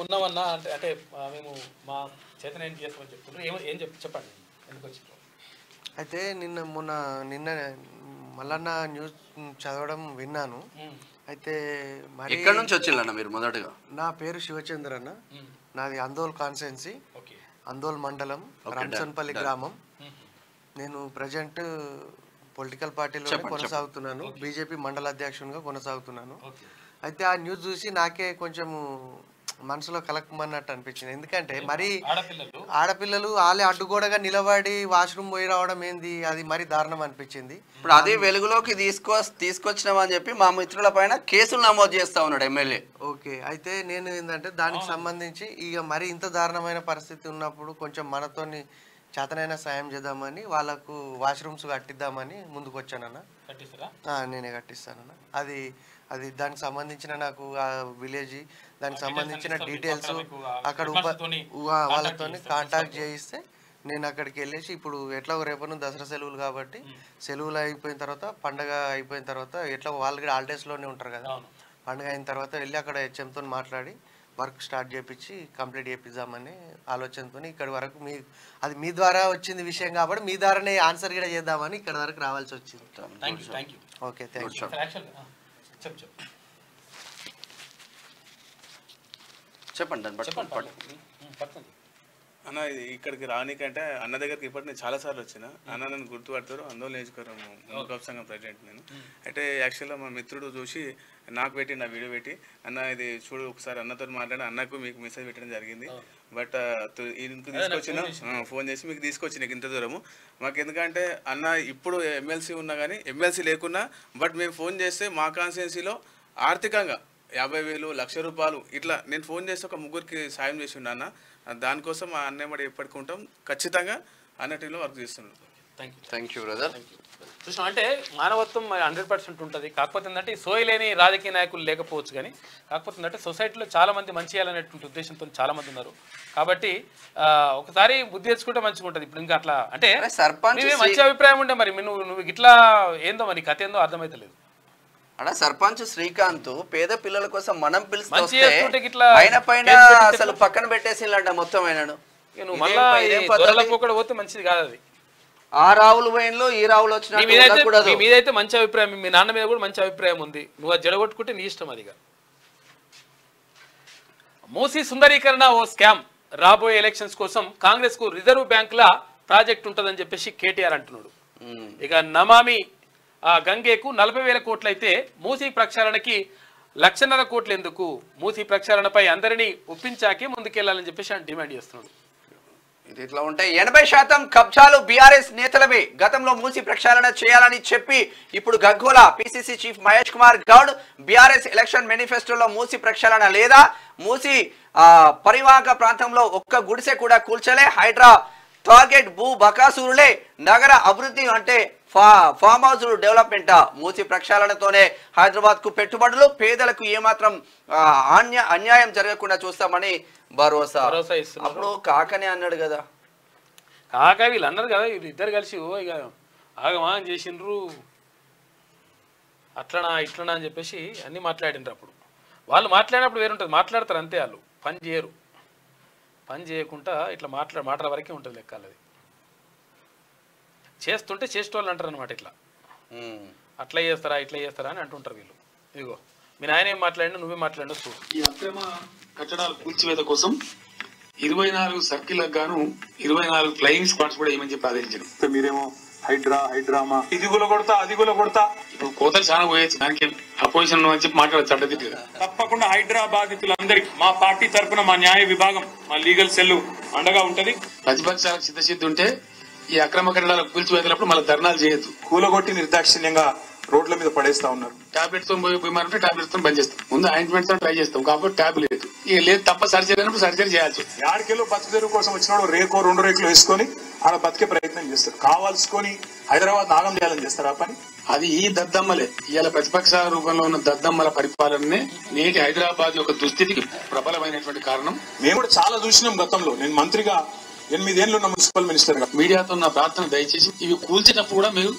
ఉన్నామన్నా అంటే మేము మా చేతన ఏం చేస్తామని చెప్తున్నారు. ఏం చెప్పండి ఎందుకు వచ్చిండ్రు? అయితే నిన్న మల్లన్న న్యూస్ చదవడం విన్నాను. అయితే మరి ఎక్కడి నుంచి వచ్చిందన్న మీరు? మొదటగా నా పేరు శివచంద్ర అన్న, నాది అందోల్ కాన్స్టెన్సీ, అందోల్ మండలం, రంసన్పల్లి గ్రామం. నేను ప్రజెంట్ పొలిటికల్ పార్టీలో కొనసాగుతున్నాను, బీజేపీ మండల అధ్యక్షునిగా కొనసాగుతున్నాను. అయితే ఆ న్యూస్ చూసి నాకే కొంచెం మనసులో కలకమన్నట్టు అనిపించింది. ఎందుకంటే మరి ఆడపిల్లలు వాళ్ళే అడ్డుగోడగా నిలబడి వాష్రూమ్ పోయి రావడం ఏంది, అది మరి దారుణం అనిపించింది. ఇప్పుడు అదే వెలుగులోకి తీసుకొచ్చినామని చెప్పి మా మిత్రుల పైన కేసులు నమోదు చేస్తా ఉన్నాడు ఎమ్మెల్యే. ఓకే, అయితే నేను ఏంటంటే దానికి సంబంధించి ఇక మరి ఇంత దారుణమైన పరిస్థితి ఉన్నప్పుడు కొంచెం మనతోని చేతనైనా సాయం చేద్దామని వాళ్ళకు వాష్రూమ్స్ కట్టిద్దామని ముందుకు వచ్చానన్న. నేనే కట్టిస్తానన్న. అది దానికి సంబంధించిన నాకు ఆ విలేజ్ దానికి సంబంధించిన డీటెయిల్స్ అక్కడ వాళ్ళతో కాంటాక్ట్ చేయిస్తే నేను అక్కడికి వెళ్ళేసి ఇప్పుడు ఎట్లా రేపటి నుంచి దసరా సెలవులు కాబట్టి సెలవులు అయిపోయిన తర్వాత పండగ అయిపోయిన తర్వాత ఎట్లా వాళ్ళకి హాలిడేస్లోనే ఉంటారు కదా, పండుగ అయిన తర్వాత వెళ్ళి అక్కడ హెచ్ఎంతో మాట్లాడి వర్క్ స్టార్ట్ చేయించి కంప్లీట్ చేపిద్దామని ఆలోచనతో ఇక్కడి వరకు అది మీ ద్వారా వచ్చింది విషయం కాబట్టి మీ ద్వారానే ఆన్సర్ కూడా చేద్దామని ఇక్కడ వరకు రావాల్సి వచ్చింది. Okay, thank you. చెప్పండి అన్న. ఇక్కడికి రానికంటే అన్న దగ్గరికి ఇప్పటి నేను చాలాసార్లు వచ్చిన. అన్న నన్ను గుర్తుపడతారు, ఆందోళన నియోజకవర్గం మున్సిపల్ సంఘం ప్రెసిడెంట్ నేను. అయితే యాక్చువల్గా మా మిత్రుడు చూసి నాకు పెట్టి నా వీడియో పెట్టి అన్న ఇది చూడు ఒకసారి అన్నతో మాట్లాడి అన్నకు మీకు మెసేజ్ పెట్టడం జరిగింది, బట్ ఇందుకు తీసుకొచ్చిన ఫోన్ చేసి మీకు తీసుకొచ్చిన ఇంత దూరము మాకు. ఎందుకంటే అన్న ఇప్పుడు ఎమ్మెల్సీ ఉన్నా కానీ ఎమ్మెల్సీ లేకున్నా బట్ మేము ఫోన్ చేస్తే మా కాన్స్టిట్యున్సీలో ఆర్థికంగా 50,000 1,00,000 ఇట్లా నేను ఫోన్ చేసి ఒక ముగ్గురికి సాయం చేసి ఉన్నా అన్న. దానికోసం ఆ అన్నయ్య ఎప్పటికుంటాం ఖచ్చితంగా అన్న టీంలో వర్క్ చేస్తున్నాం. Thank you brother. చూసాం అంటే మానవత్వం 100% ఉంటుంది. కాకపోతే ఏంటంటే సోయి లేని రాజకీయ నాయకులు లేకపోవచ్చు, కానీ కాకపోతే ఏంటంటే సొసైటీలో చాలామంది మంచి చేయాలనేటువంటి ఉద్దేశంతో చాలామంది ఉన్నారు. కాబట్టి ఒకసారి బుద్ధి తెచ్చుకుంటే మంచిగా ఉంటుంది. ఇప్పుడు ఇంకా అట్లా అంటే మంచి అభిప్రాయం ఉండే మరి నువ్వు ఇట్లా ఏందో మరి కథ ఏందో అర్థమైతలేదు. అలా సర్పంచ్ శ్రీకాంత్ పేద పిల్లల కోసం మనం పిలిస్తే అసలు పక్కన పెట్టేసిందంట మొత్తం అయినాడు. పోతే మంచిది కాదు అది. ఆ రావులు పోయినలో ఈ రావులు వచ్చిన మీదైతే మంచి అభిప్రాయం, మీ నాన్న మీద కూడా మంచి అభిప్రాయం ఉంది. నువ్వు అది జడగొట్టుకుంటే నీ ఇష్టం. అదిగా మూసీ సుందరీకరణ ఓ స్కామ్. రాబోయే ఎలక్షన్స్ కోసం కాంగ్రెస్ కు రిజర్వ్ బ్యాంక్ లా ప్రాజెక్ట్ ఉంటుందని చెప్పేసి కేటీఆర్ అంటున్నాడు. ఇక నమామి గంగేకు 40,000 కోట్లు అయితే మూసీ ప్రక్షాళనకి 1,50,000 కోట్లు ఎందుకు? మూసీ ప్రక్షాళనపై అందరినీ ఒప్పించాకే ముందుకెళ్లాలని చెప్పేసి ఆయన డిమాండ్ చేస్తున్నాడు. ఇది ఇట్లా ఉంటాయి. 80% కబ్జాలు బీఆర్ఎస్ నేతలవే. గతంలో మూసీ ప్రక్షాళన చేయాలని చెప్పి ఇప్పుడు గగ్గోల. PCC chief Mahesh Kumar Goud BRS election మేనిఫెస్టోలో మూసీ ప్రక్షాళన లేదా? మూసీ పరివాహక ప్రాంతంలో ఒక్క గుడిసె కూడా కూల్చలే. హైడ్రా టార్గెట్ భూ బకాసురులే. నగర అభివృద్ధి అంటే ఫామ్ హౌస్ డెవలప్మెంట్. మూసీ ప్రక్షాళనతోనే హైదరాబాద్ కు పెట్టుబడులు. పేదలకు ఏమాత్రం అన్యాయం జరగకుండా చూస్తామని భరోసా. అప్పుడు కాకనే అన్నాడు కదా, కాక వీళ్ళు అన్నారు కదా, వీళ్ళు ఇద్దరు కలిసి ఇక ఆగమాగం చేసిండ్రు, అట్లనా ఇట్లనా అని చెప్పేసి అన్నీ మాట్లాడిండ్రు. అప్పుడు వాళ్ళు మాట్లాడినప్పుడు వేరుంటుంది, మాట్లాడతారు అంతే. వాళ్ళు పని చేయరు. పని చేయకుండా ఇట్లా మాటల వరకే ఉంటుంది లెక్క. అది చేస్తుంటే చేసేటోళ్ళు అంటారు అనమాట. ఇట్లా అట్లా చేస్తారా ఇట్లా చేస్తారా అని అంటుంటారు వీళ్ళు. ఇదిగో మీ నాయన ఏం మాట్లాడినా నువ్వే మాట్లాడినా చూడు. ఈ అక్రమ కట్టడాల కూల్చివేత కోసం 24 సర్కిల్లకు గాను 24 ఫ్లయింగ్ స్క్వాడ్స్ కూడా ఏమని చెప్పి ఆదేశించారు. మీరేమో హైడ్రామా ఇది కొడతా అది కొడతా. ఇప్పుడు కోతలు చాలా పోయచ్చు, దానికి అపోజిషన్ అని చెప్పి మాట్లాడచ్చు అడ్డదిడ్డుగా. తప్పకుండా హైడ్రా బాధితులందరికీ మా పార్టీ తరఫున మా న్యాయ విభాగం మా లీగల్ సెల్ అండగా ఉంటది. ప్రతిపక్షాలకు సిద్ధసిద్ధి ఉంటే ఈ అక్రమ కట్టడాల కూల్చివేతలప్పుడు మళ్ళీ ధర్నాలు చేయొద్దు. కూలగొట్టి నిర్దాక్షిణ్యంగా రోడ్ల మీద పడేస్తా ఉన్నారు. టాబ్లెట్స్ తో పోయిమారంటే టాబ్లెట్స్ తో బంద్ చేస్తాం. ముందు ఆయింట్మెంట్ తో ట్రై చేస్తాం కాబట్టి ట్యాబ్ లేదు. ఇక లేదు తప్ప సర్జరీ అయినప్పుడు సర్జరీ చేయాల్సి. యాడికెళ్ళో బతుకు తెరువు కోసం వచ్చినాడు రేకో 2 రేకులు వేసుకొని ఆడ బతికే ప్రయత్నం చేస్తారు. కావాల్సుకొని హైదరాబాద్ నాగం చేయాలని చేస్తారు ఆ పని. అది ఈ దద్దమ్మలే ఇవాళ ప్రతిపక్ష రూపంలో ఉన్న దద్దమ్మల పరిపాలననే నేటి హైదరాబాద్ యొక్క దుస్థితికి ప్రబలమైనటువంటి కారణం. మేము కూడా చాలా చూసినాం గతంలో. నేను మంత్రిగా 8 ఏళ్ళు ఉన్న మున్సిపల్ మినిస్టర్ గా మీడియాతో నా ప్రార్థన దయచేసి ఇవి కూల్చేటప్పుడు కూడా మీరు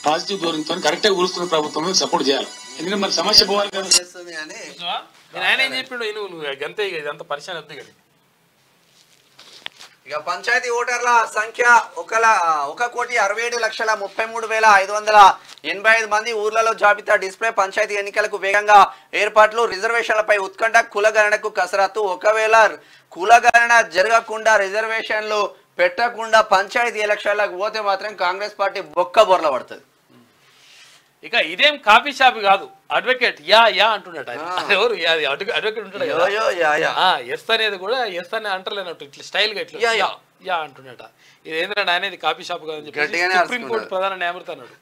పాజిటివ్ ధోరణితో కరెక్ట్ గా కూలుస్తున్న ప్రభుత్వం సపోర్ట్ చేయాలి. ఎందుకంటే మరి సమస్య పోవాలి కదా. ఆయన ఏం చెప్పిండు నువ్వు అంతే ఇదంతా పరిశాన్ వద్దు కదా. ఇక పంచాయతీ ఓటర్ల సంఖ్య 1,67,33,585 మంది. ఊర్లలో జాబితా డిస్ప్లే. పంచాయతీ ఎన్నికలకు వేగంగా ఏర్పాట్లు. రిజర్వేషన్లపై ఉత్కంఠ. కులగణనకు కసరత్తు. ఒకవేళ కులగణన జరగకుండా రిజర్వేషన్లు పెట్టకుండా పంచాయతీ ఎలక్షన్లకు పోతే మాత్రం కాంగ్రెస్ పార్టీ బొక్క బొర్ల పడుతుంది. ఇక ఇదేం కాఫీ షాప్ కాదు, అడ్వకేట్ యా అంటున్నాడు ఆయన. ఎవరు అడ్వకేట్ ఉంటాడు ఎస్ అనేది కూడా ఎస్ అని అంటలేనట్టు ఇట్లా స్టైల్ గా ఇట్లా యా అంటున్నట. ఇది ఏంటంటే అనేది కాఫీ షాప్ కాదని చెప్పి సుప్రీంకోర్టు ప్రధాన న్యాయమూర్తి అన్నాడు.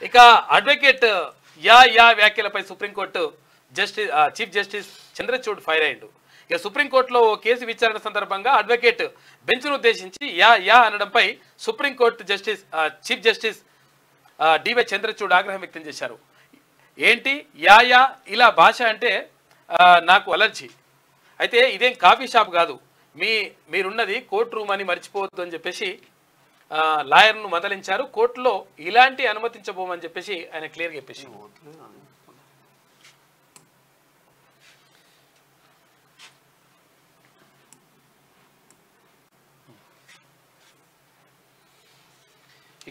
ఇక అడ్వకేట్ యా వ్యాఖ్యలపై supreme court chief justice Chandrachud fire అయ్యిండు. ఇక సుప్రీంకోర్టులో ఓ కేసు విచారణ సందర్భంగా అడ్వకేట్ బెంచ్ను ఉద్దేశించి యా అనడంపై supreme court chief justice DY Chandrachud ఆగ్రహం వ్యక్తం చేశారు. ఏంటి యా ఇలా భాష అంటే నాకు అలర్జీ, అయితే ఇదేం కాఫీ షాప్ కాదు, మీరున్నది కోర్టు రూమ్ అని మర్చిపోవద్దు అని చెప్పేసి లాయర్ను మందలించారు. కోర్టులో ఇలాంటి అనుమతించబోమని చెప్పేసి ఆయన క్లియర్గా చెప్పేసి.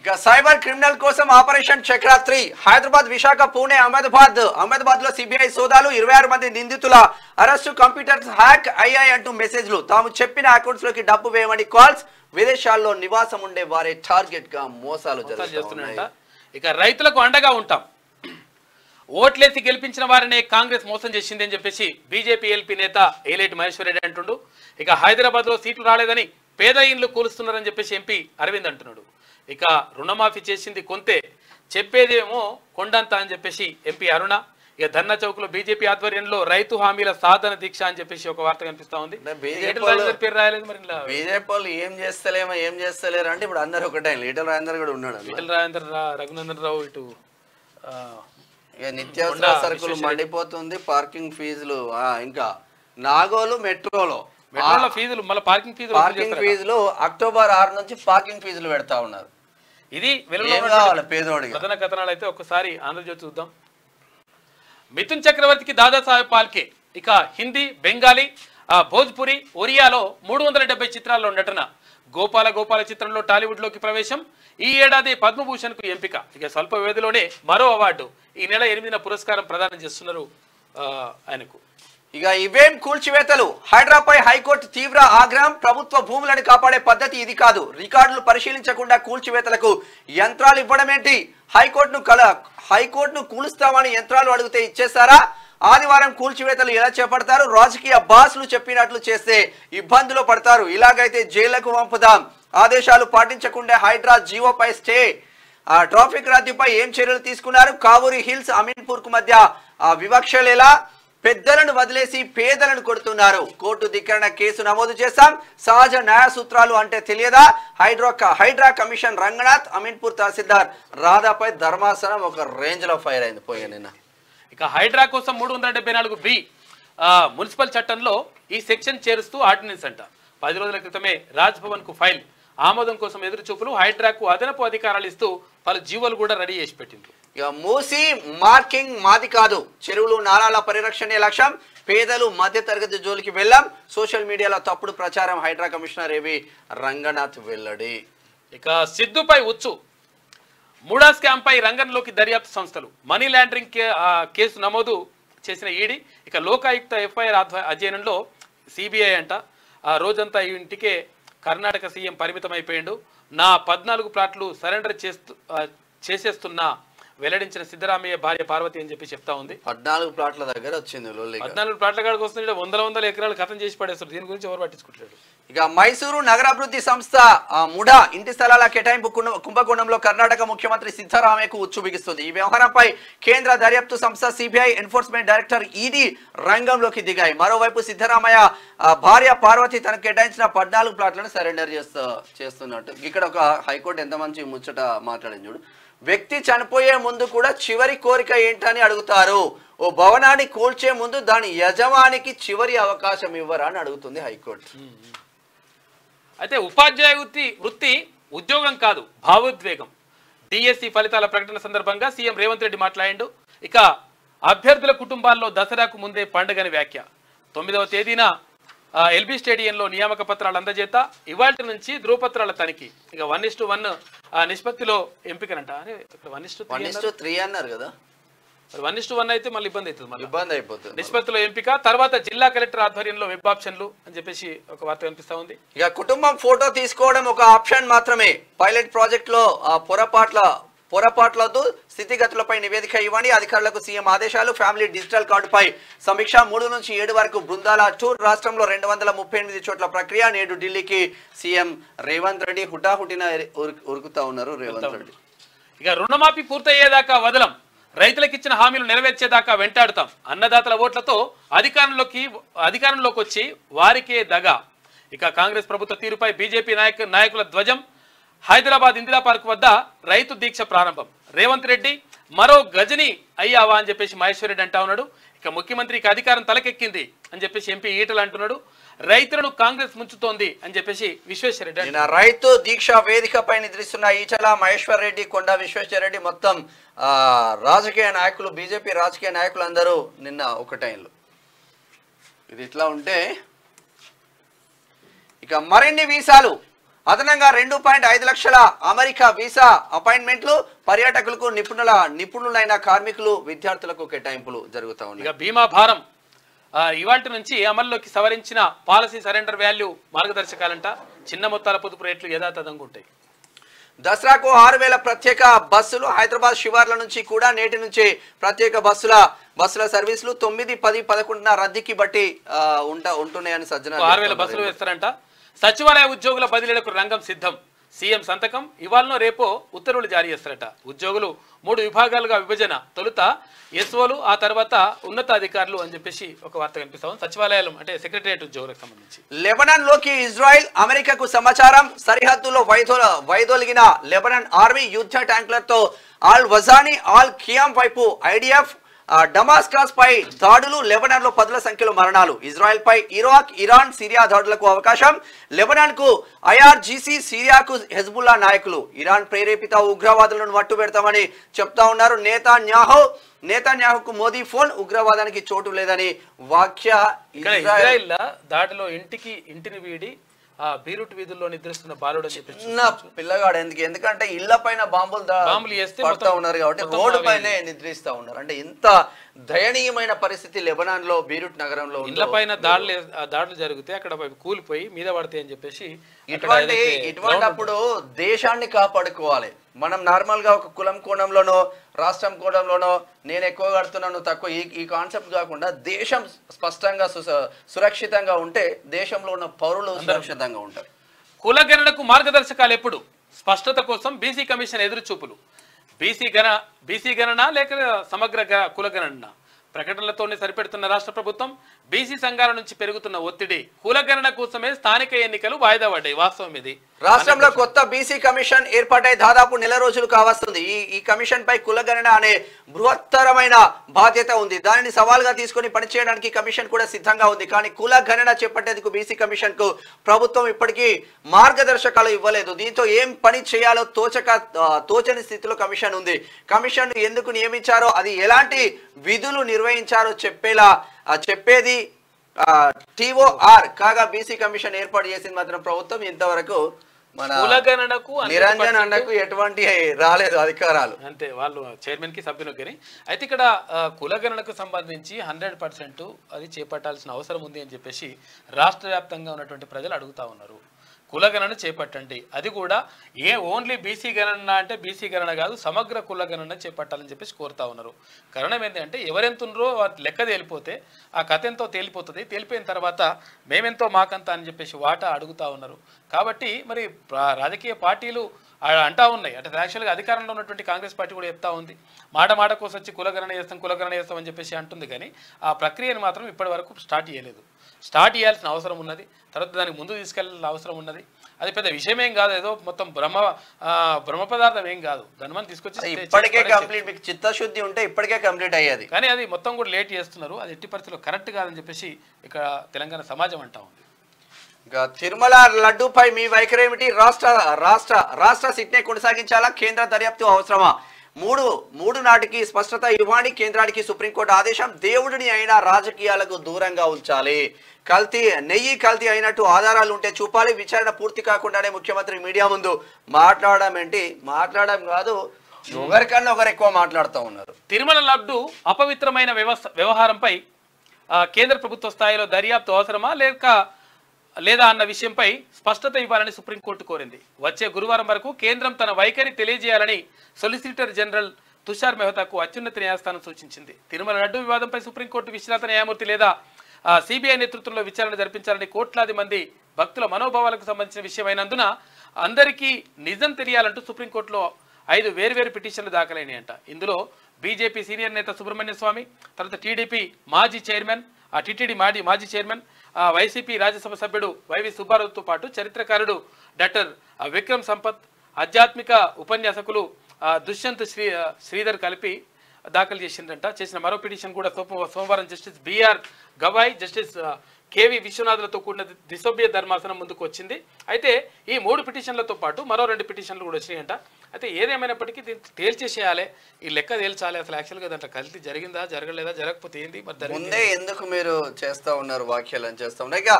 ఇక సైబర్ క్రిమినల్ కోసం ఆపరేషన్ చక్ర 3. హైదరాబాద్, విశాఖ, పూణే, అహ్మదాబాద్ లో సిబిఐ సోదాలు. 26 మంది నిందితుల అరెస్టు. కంప్యూటర్స్ హ్యాక్ అయ్యాయి అంటూ మెసేజ్లు. తాము చెప్పిన అకౌంట్స్ లోకి డబ్బు వేయమని కాల్స్. విదేశాల్లో నివాసం ఉండే వారే టార్గెట్ గా మోసాలు జరుగుతున్నాయి. ఇక రైతులకు అండగా ఉంటాం, ఓట్లేసి గెలిపించిన వారినే కాంగ్రెస్ మోసం చేసింది అని చెప్పేసి బీజేపీ ఎల్పీ నేత ఏలేటి మహేశ్వర్ రెడ్డి అంటుండు. ఇక హైదరాబాద్ లో సీట్లు రాలేదని పేద ఇండ్లు కూలుస్తున్నారని చెప్పేసి ఎంపీ అరవింద్ అంటున్నాడు. ఇక రుణమాఫీ చేసింది కొంతే, చెప్పేదేమో కొండంత అని చెప్పేసి ఎంపీ అరుణ. ఇక ధర్నా చౌక్ లో బీజేపీ ఆధ్వర్యంలో రైతు హామీల సాధన దీక్ష అని చెప్పేసి ఒక వార్త కనిపిస్తా ఉంది. పేరు రాయలేదు మరి. బీజేపీ వాళ్ళు ఏం చేస్తలేరు అంటే ఇప్పుడు అందరు ఒకటే. లీటల్ రాజేందర్ కూడా ఉన్నాడు. లీటల్ రాజేందర్, రఘునందన్ రావు, ఇటు నిత్యావసర సరుకులు మండిపోతుంది. పార్కింగ్ ఫీజులు, ఇంకా నాగోలు మెట్రోలో ఫీజులు, మళ్ళీ పార్కింగ్ ఫీజులు అక్టోబర్ 6 నుంచి పార్కింగ్ ఫీజులు పెడతా ఉన్నారు. ఇది పేదోడి కథన కథనాలు. అయితే ఒక్కసారి ఆంధ్రజ్యోతి చూద్దాం. మిథున్ చక్రవర్తికి దాదాసాహెబ్ పాల్కే. ఇక హిందీ, బెంగాలీ, భోజ్పురి, ఒరియాలో 370 చిత్రాల్లో నటన. గోపాల చిత్రంలో టాలీవుడ్ లోకి ప్రవేశం. ఈ ఏడాది పద్మభూషణ్ కు ఎంపిక. ఇక స్వల్ప వ్యవధిలోనే మరో అవార్డు. ఈ నెల 8న పురస్కారం ప్రదానం చేస్తున్నారు ఆయనకు. ఇక ఇవేం కూల్చివేతలు. హైడ్రాపై హైకోర్టు తీవ్ర ఆగ్రహం. ప్రభుత్వ భూములను కాపాడే పద్ధతి ఇది కాదు. రికార్డులు పరిశీలించకుండా కూల్చివేతలకు యంత్రాలు ఇవ్వడమేంటి? హైకోర్టును కూలుస్తామని యంత్రాలు అడిగితే ఇచ్చేస్తారా? ఆదివారం కూల్చివేతలు ఎలా చేపడతారు? రాజకీయ బాస్లు చెప్పినట్లు చేస్తే ఇబ్బందులు పడతారు. ఇలాగైతే జైళ్లకు పంపుదాం. ఆదేశాలు పాటించకుండా హైడ్రా జీవోపై స్టే. ట్రాఫిక్ రద్దీపై ఏం చర్యలు తీసుకున్నారు? కావూరి హిల్స్, అమీన్పూర్ కు మధ్య వివక్షలేలా? పెద్దలను వదిలేసి పేదలను కొడుతున్నారు. కోర్టు ధిక్కరణ కేసు నమోదు చేశాం. సహజ న్యాయ సూత్రాలు అంటే తెలియదా? హైడ్రా కమిషన్ రంగనాథ్, అమీన్పూర్ తహసీల్దార్ రాధాపై ధర్మాసనం ఒక రేంజ్ లో ఫైర్ అయింది పోయా నిన్న. ఇక హైడ్రా కోసం 374B మున్సిపల్ చట్టంలో ఈ సెక్షన్ చేరుస్తూ ఆర్డినెన్స్ అంట. 10 రోజుల క్రితమే రాజ్ భవన్ కు ఫైల్. ఆమోదం కోసం ఎదురు చూపులు. హైడ్రాకు అదనపు అధికారాలు ఇస్తూ పలు జీవోలు కూడా రెడీ చేసి పెట్టిండ్రు. ఇక మూసి మార్కింగ్ మాది కాదు. చెరువులు, నాలాల పరిరక్షణే లక్ష్యం. పేదలు, మధ్య తరగతి జోలికి వెళ్ళాం. సోషల్ మీడియాలో తప్పుడు ప్రచారం. హైడ్రా కమిషనర్ ఏవి రంగనాథ్ వెల్లడి. ఇక సిద్ధుపై ఉచ్చు. మూడా స్కామ్ పై రంగంలోకి దర్యాప్తు సంస్థలు. మనీ లాండరింగ్ కేసు నమోదు చేసిన ఈడీ. ఇక లోకాయుక్త ఎఫ్ఐఆర్ అధ్యయనంలో సిబిఐ అంట. ఆ రోజంతా ఈ ఇంటికే కర్ణాటక సీఎం పరిమితం అయిపోయిండు. నా 14 ప్లాట్లు సరెండర్ చేసేస్తున్నా వెల్లడించిన సిద్ధరామయ్య భార్య పార్వతి అని చెప్పి చెప్తా ఉంది. 14 ప్లాట్ల దగ్గర వచ్చింది. 14 ప్లాట్ల కాడికి వస్తుంది. 100 ఎకరాలు ఖతం చేసి పడేస్తారు. దీని గురించి ఎవరు పట్టించుకుంటాడు? ఇక మైసూరు నగరాభివృద్ధి సంస్థ ముడా ఇంటి స్థలాల కేటాయింపు కుంభకోణంలో కర్ణాటక ముఖ్యమంత్రి సిద్ధరామయ్యకు ఉచ్చు బిగిస్తుంది. ఈ వ్యవహారంపై కేంద్ర దర్యాప్తు సంస్థ సిబిఐ ఎన్ఫోర్స్మెంట్ డైరెక్టర్ ఈడీ రంగంలోకి దిగాయి. మరోవైపు సిద్ధరామయ్య భార్య పార్వతి తనకు కేటాయించిన 14 ప్లాట్లను సరెండర్ చేస్తున్నట్టు. ఇక్కడ ఒక హైకోర్టు ఎంత మంచి ముచ్చట మాట్లాడింది చూడు. వ్యక్తి చనిపోయే ముందు కూడా చివరి కోరిక ఏంటని అడుగుతారు. ఓ భవనాన్ని కూల్చే ముందు దాని యజమానికి చివరి అవకాశం ఇవ్వరా అని అడుగుతుంది హైకోర్టు. అయితే ఉపాధ్యాయ వృత్తి ఉద్యోగం కాదు, భావోద్వేగం. డిఎస్సి ఫలితాల ప్రకటన సందర్భంగా సీఎం రేవంత్ రెడ్డి మాట్లాడిండు. ఇక అభ్యర్థుల కుటుంబాల్లో దసరాకు ముందే పండుగని వ్యాఖ్య. 9వ తేదీన ఎల్బీ స్టేడియంలో నియామక పత్రాలు అందజేత, ఇవాళ నుంచి ధృవపత్రాల తనిఖీ. ఇక 1:1 నిష్పత్తిలో ఎంపికనంట. అరే ఇక్కడ 1:3 అన్నారు కదా, 1:1 అయితే మళ్ళీ ఇబ్బంది అవుతుంది, ఇబ్బంది అయిపోతుంది. నిష్పత్తిలో ఎంపిక. తర్వాత జిల్లా కలెక్టర్ ఆధ్వర్యంలో వెబ్ ఆప్షన్లు అని చెప్పేసి ఒక వార్త కనిపిస్తా ఉంది. ఇక కుటుంబం ఫోటో తీసుకోవడం ఒక ఆప్షన్ మాత్రమే. పైలట్ ప్రాజెక్ట్ లో పొరపాట్లతో స్థితిగతులపై నివేదిక ఇవ్వండి. అధికారులకు సీఎం ఆదేశాలు. ఫ్యామిలీ డిజిటల్ కార్డుపై సమీక్ష. 3 నుంచి 7 వరకు బృందాల టూర్. రాష్ట్రంలో 238 చోట్ల ప్రక్రియ. నేడు ఢిల్లీకి సీఎం రేవంత్ రెడ్డి. హుటాహుటిన ఉరుకుతా ఉన్నారు రేవంత్ రెడ్డి. ఇక రుణమాఫీ పూర్తయ్యేదాకా వదలం, రైతులకు ఇచ్చిన హామీలు నెరవేర్చేదాకా వెంటాడుతాం. అన్నదాతల ఓట్లతో అధికారంలోకి వచ్చి వారికే దగ. ఇక కాంగ్రెస్ ప్రభుత్వ తీరుపై బీజేపీ నాయకుల ధ్వజం. హైదరాబాద్ ఇందిరా పార్క్ వద్ద రైతు దీక్ష ప్రారంభం. రేవంత్ రెడ్డి మరో గజని అయ్యావా అని చెప్పేసి మహేశ్వర్ రెడ్డి అంటా ఉన్నాడు. ఇక ముఖ్యమంత్రికి అధికారం తలకెక్కింది అని చెప్పేసి ఎంపీ ఈటలు అంటున్నాడు. రైతులను కాంగ్రెస్ ముంచుతోంది అని చెప్పేసి విశ్వేశ్వర రెడ్డి. రైతు దీక్ష వేదికపై నిద్రిస్తున్న ఈటల, మహేశ్వర్ రెడ్డి, కొండా విశ్వేశ్వర రెడ్డి, మొత్తం రాజకీయ నాయకులు, బీజేపీ రాజకీయ నాయకులు అందరూ నిన్న ఒక టైంలో. ఇది ఇట్లా ఉంటే ఇక మరిన్ని వీసాలు అదనంగా 2.5 లక్షల అమెరికా వీసా అపాయింట్మెంట్లు. పర్యాటకులకు నిపుణులైన కార్మికులు, విద్యార్థులకు కేటాయింపులు జరుగుతూ ఉన్నాయి. ఇక బీమా భారం ఇవాల్టి నుంచి అమల్లోకి సవరించిన పాలసీ సరెండర్ వాల్యూ మార్గదర్శకాలంట. చిన్న మొత్తాల పొదుపు రేట్లు యథాతథంగా ఉంటాయి. దసరాకు 6000 ప్రత్యేక బస్సులు. హైదరాబాద్ శివార్ల నుంచి కూడా నేటి నుంచి ప్రత్యేక బస్సుల సర్వీసులు 9, 10, 11 రద్దీకి బట్టి ఉంటున్నాయని సజ్జన. 6000 బస్సులు వేస్తారంట. సచివాలయ ఉద్యోగుల బదిలీలకు రంగం సిద్ధం. సీఎం సంతకం. ఇవాళనో రేపో ఉత్తర్వులు జారీ చేస్తారట. ఉద్యోగులు 3 విభాగాలుగా విభజన. తొలుత ఎస్ఓలు, ఆ తర్వాత ఉన్నతాధికారులు అని చెప్పేసి ఒక వార్త కనిపిస్తాం. సచివాలయాలు అంటే సెక్రటరియట్ ఉద్యోగులకు సంబంధించి. లెబనాన్ లోకి ఇజ్రాయెల్, అమెరికాకు సమాచారం. సరిహద్దులో వైదొలిగిన లెబనాన్ ఆర్మీ యుద్ధ ట్యాంకులతో ఆల్ వజాని, ఆల్ ఖియామ్ వైపు ఐడిఎఫ్. డమాస్కస్ పై దాడులు. లెబనాన్ లో 10ల సంఖ్యలో మరణాలు. ఇజ్రాయెల్ పై ఇరాక్, ఇరాన్, సిరియా దాడులకు అవకాశం. లెబనాన్ కు ఐఆర్జీసీ, సిరియాకు హెజ్బుల్లా నాయకులు. ఇరాన్ ప్రేరేపిత ఉగ్రవాదులను మట్టు పెడతామని చెప్తా ఉన్నారు నేతన్యాహుకు మోదీ ఫోన్. ఉగ్రవాదానికి చోటు లేదని వ్యాఖ్య. ఇజ్రాయెల్ దాడిలో ఇంటిని వీడి బీరూట్ వీధుల్లో నిద్రిస్తున్న బాలుడు అని చెప్పి పిల్లగాడు ఎందుకంటే ఇళ్ల పైన బాంబులు వేస్తే పడతా ఉన్నారు కాబట్టి రోడ్డు పైనే నిద్రిస్తా ఉన్నారు. అంటే ఇంత దయనీయమైన పరిస్థితి లెబనాన్ లో బీరూట్ నగరంలో. ఇళ్ల పైన దాడులు జరిగితే అక్కడ కూలిపోయి మీద పడతాయి అని చెప్పేసి. ఇటువంటిప్పుడు దేశాన్ని కాపాడుకోవాలి. మనం నార్మల్ గా ఒక కులం కోణంలోనో రాష్ట్రం కోణంలోనో నేను ఎక్కువ కడుతున్నాను తక్కువ ఈ కాన్సెప్ట్ కాకుండా దేశం స్పష్టంగా సురక్షితంగా ఉంటే దేశంలో ఉన్న పౌరులు సురక్షితంగా ఉంటారు. కులగణనకు మార్గదర్శకాలు ఎప్పుడు? స్పష్టత కోసం బీసీ కమిషన్ ఎదురుచూపులు. బీసీ గణన లేక సమగ్ర కులగణన ప్రకటనలతోనే సరిపెడుతున్న రాష్ట్ర ప్రభుత్వం. బీసీ సంఘాల నుంచి పెరుగుతున్న ఒత్తిడి. కులగణన కోసమే స్థానిక ఎన్నికలు వాయిదా పడ్డాయి. వాస్తవం ఇది. రాష్ట్రంలో కొత్త బీసీ కమిషన్ ఏర్పాటై దాదాపు నెల రోజులు కావస్తుంది. ఈ కమిషన్ పై కులగణన అనే బృహత్తరమైన బాధ్యత ఉంది. దానిని సవాల్గా తీసుకుని పనిచేయడానికి కమిషన్ కూడా సిద్ధంగా ఉంది. కానీ కులగణన చేపట్టేందుకు బీసీ కమిషన్ కు ప్రభుత్వం ఇప్పటికీ మార్గదర్శకాలు ఇవ్వలేదు. దీంతో ఏం పని చేయాలో తోచని స్థితిలో కమిషన్ ఉంది. కమిషన్ ఎందుకు నియమించారో, అది ఎలాంటి విధులు నిర్వహించారో చెప్పేది టీఓఆర్ కాగా బీసీ కమిషన్ ఏర్పాటు చేసింది మాత్రం ప్రభుత్వం. ఇంతవరకు మన నిరంజన్ అన్నకు ఎటువంటి రాలేదు అధికారాలు. అంతే, వాళ్ళు చైర్మన్ కి సభ్యులకు కానీ. అయితే ఇక్కడ కులగణనకు సంబంధించి 100% అది చేపట్టాల్సిన అవసరం ఉంది అని చెప్పేసి రాష్ట్ర వ్యాప్తంగా ఉన్నటువంటి ప్రజలు అడుగుతా ఉన్నారు. కులగణన చేపట్టండి. అది కూడా ఓన్లీ బీసీ గణన అంటే బీసీ గణన కాదు, సమగ్ర కులగణన చేపట్టాలని చెప్పేసి కోరుతా ఉన్నారు. కారణం ఏంటంటే ఎవరెంతున్నారో లెక్క తేలిపోతే ఆ కథ ఎంతో తేలిపోతుంది. తేలిపోయిన తర్వాత మేమెంతో మాకంతా అని చెప్పేసి వాటా అడుగుతా ఉన్నారు. కాబట్టి మరి రాజకీయ పార్టీలు అంటా ఉన్నాయి. అంటే యాక్చువల్గా అధికారంలో ఉన్నటువంటి కాంగ్రెస్ పార్టీ కూడా చెప్తా ఉంది, మాట కోసం వచ్చి కులగణన చేస్తాం అని చెప్పేసి అంటుంది. కానీ ఆ ప్రక్రియను మాత్రం ఇప్పటి వరకు స్టార్ట్ చేయలేదు. స్టార్ట్ చేయాల్సిన అవసరం ఉన్నది. తర్వాత దానికి ముందు తీసుకెళ్లాల్సిన అవసరం ఉన్నది. అది పెద్ద విషయం ఏం కాదు, ఏదో మొత్తం బ్రహ్మ పదార్థం ఏం కాదు. గణమని తీసుకొచ్చి ఇప్పటికే కంప్లీట్, మీకు చిత్తశుద్ధి ఉంటే ఇప్పటికే కంప్లీట్ అయ్యేది. కానీ అది మొత్తం కూడా లేట్ చేస్తున్నారు. అది ఎట్టి పరిస్థితుల్లో కరెక్ట్ కాదని చెప్పేసి ఇక్కడ తెలంగాణ సమాజం అంటా ఉంది. ఇంకా తిరుమల లడ్డూపై మీ వైఖరి ఏమిటి? రాష్ట్ర సిట్నే కొనసాగించాలా? కేంద్ర దర్యాప్తు అవసరమా? మూడు నాటికి స్పష్టత ఇవ్వండి. కేంద్రానికి సుప్రీంకోర్టు ఆదేశం. దేవుడిని అయినా రాజకీయాలకు దూరంగా ఉంచాలి. నెయ్యి కల్తీ అయినట్టు ఆధారాలు ఉంటే చూపాలి. విచారణ పూర్తి కాకుండానే ముఖ్యమంత్రి మీడియా ముందు మాట్లాడడం కాదు, ఒకరికన్నా ఒకరు ఎక్కువ మాట్లాడుతూ ఉన్నారు. తిరుమల లడ్డు అపవిత్రమైన వ్యవహారంపై కేంద్ర ప్రభుత్వ స్థాయిలో దర్యాప్తు అవసరమా లేదా అన్న విషయంపై స్పష్టత ఇవ్వాలని సుప్రీంకోర్టు కోరింది. వచ్చే గురువారం వరకు కేంద్రం తన వైఖరి తెలియజేయాలని సొలిసిటర్ జనరల్ తుషార్ మెహతాకు అత్యున్నత న్యాయస్థానం సూచించింది. తిరుమల లడ్డు వివాదంపై సుప్రీంకోర్టు విశ్రాంత న్యాయమూర్తి లేదా సిబిఐ నేతృత్వంలో విచారణ జరిపించాలని కోట్లాది మంది భక్తుల మనోభావాలకు సంబంధించిన విషయమైనందున అందరికీ నిజం తెలియాలంటూ సుప్రీంకోర్టులో 5 వేర్వేరు పిటిషన్లు దాఖలైనాయంట. ఇందులో బీజేపీ సీనియర్ నేత సుబ్రహ్మణ్య స్వామి, తర్వాత టీడీపీ మాజీ చైర్మన్, టీటీడీ మాజీ చైర్మన్, వైసీపీ రాజ్యసభ సభ్యుడు వైవి సుబ్బారావుతో పాటు చరిత్రకారుడు డాక్టర్ విక్రమ్ సంపత్, ఆధ్యాత్మిక ఉపన్యాసకులు దుష్యంత్ శ్రీధర్ కలిపి దాఖలు చేసిన మరో పిటిషన్ కూడా సోమవారం justice BR Gavai, justice KV విశ్వనాథ్లతో కూడిన దిశోభ్య ధర్మాసనం ముందుకు వచ్చింది. అయితే ఈ 3 పిటిషన్లతో పాటు మరో 2 పిటిషన్లు కూడా వచ్చినాయంట. అయితే ఏదేమైనప్పటికీ తేల్చేసేయాలి, ఈ లెక్క తేల్చాలి. అసలు యాక్చువల్గా దాంట్లో కల్తీ జరిగిందా, జరగలేదా, జరగకపోతే ఏంది, మరి ముందే ఎందుకు మీరు చేస్తూ ఉన్నారు వ్యాఖ్యలు అని చేస్తూ ఉన్నారు. ఇక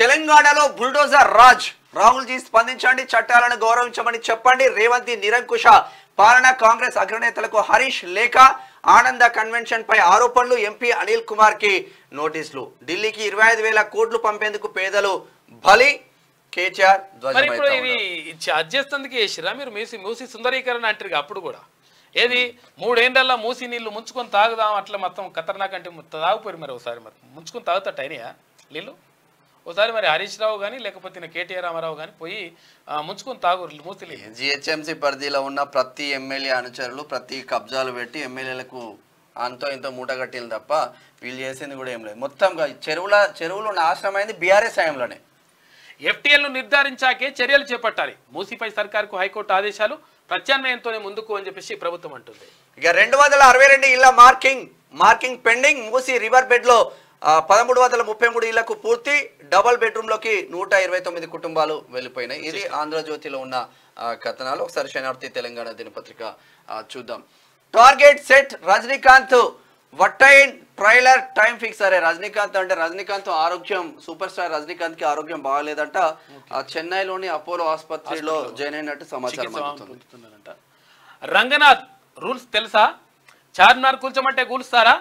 తెలంగాణలో బుల్డోజర్ రాజ్. రాహుల్జీ స్పందించండి, చట్టాలను గౌరవించమని చెప్పండి. రేవంత్ నిరంకుశ పాలన. కాంగ్రెస్ అగ్రనేతలకు హరీష్ లేఖ. ఆనంద కన్వెన్షన్ పై ఆరోపణలు. ఎంపీ అనిల్ కుమార్ కి నోటీసులు. ఢిల్లీకి 25,000 కోట్లు పంపేందుకు పేదలు బలి. కేటీఆర్ అధ్యస్థందుకు చేసిరా మీరు? మూసి సుందరీకరణ అంటారు అప్పుడు కూడా. ఏది 3 ఏళ్లలో మూసి నీళ్లు ముంచుకొని తాగుదాం, అట్లా మొత్తం ఖతర్నాక్ అంటే తాగుపోయి మరి ఒకసారి మరి ముంచుకొని తాగుతాట అయినాయా నీళ్ళు? ఒకసారి మరి హరీష్ రావు కానీ లేకపోతే కేటీఆర్ రామారావు కానీ పోయి ముంచుకొని తాగు మూసి. జిహెచ్ఎంసీ పరిధిలో ఉన్న ప్రతి ఎమ్మెల్యే అనుచరులు ప్రతి కబ్జాలు పెట్టి ఎమ్మెల్యేలకు అంతో ఇంతో మూట కట్టిలు తప్ప వీళ్ళు చేసింది కూడా ఏం లేదు. మొత్తంగా చెరువులు నాశనమైంది బీఆర్ఎస్ హయాంలోనే. ఎఫ్టీఎల్ను నిర్ధారించాకే చర్యలు చేపట్టాలి. మూసీపై సర్కార్కు హైకోర్టు ఆదేశాలు. ప్రత్యామ్నాయంతోనే ముందుకు అని చెప్పేసి ప్రభుత్వం అంటుంది. ఇక 262 ఇళ్ల marking pending. Musi river bed లో 1333 ఇళ్లకు పూర్తి. డబుల్ బెడ్రూమ్ లోకి 129 కుటుంబాలు వెళ్ళిపోయినాయి. ఇది ఆంధ్రజ్యోతిలో ఉన్న కథనాలు. ఒకసారి శనార్థి తెలంగాణ దినపత్రిక చూద్దాం. Target set. Rajinikanth Vettaiyan trailer time fix. అరే రజనీకాంత్ ఆరోగ్యం, సూపర్ స్టార్ రజనీకాంత్ కి ఆరోగ్యం బాగాలేదంట. చెన్నైలోని అపోలో ఆసుపత్రిలో జాయిన్ అయినట్టు సమాచారం అందుతుందంట. రంగనాథ్ రూల్స్ తెలుసా? చార్మినార్ కూల్చమంటే కూల్స్తారా?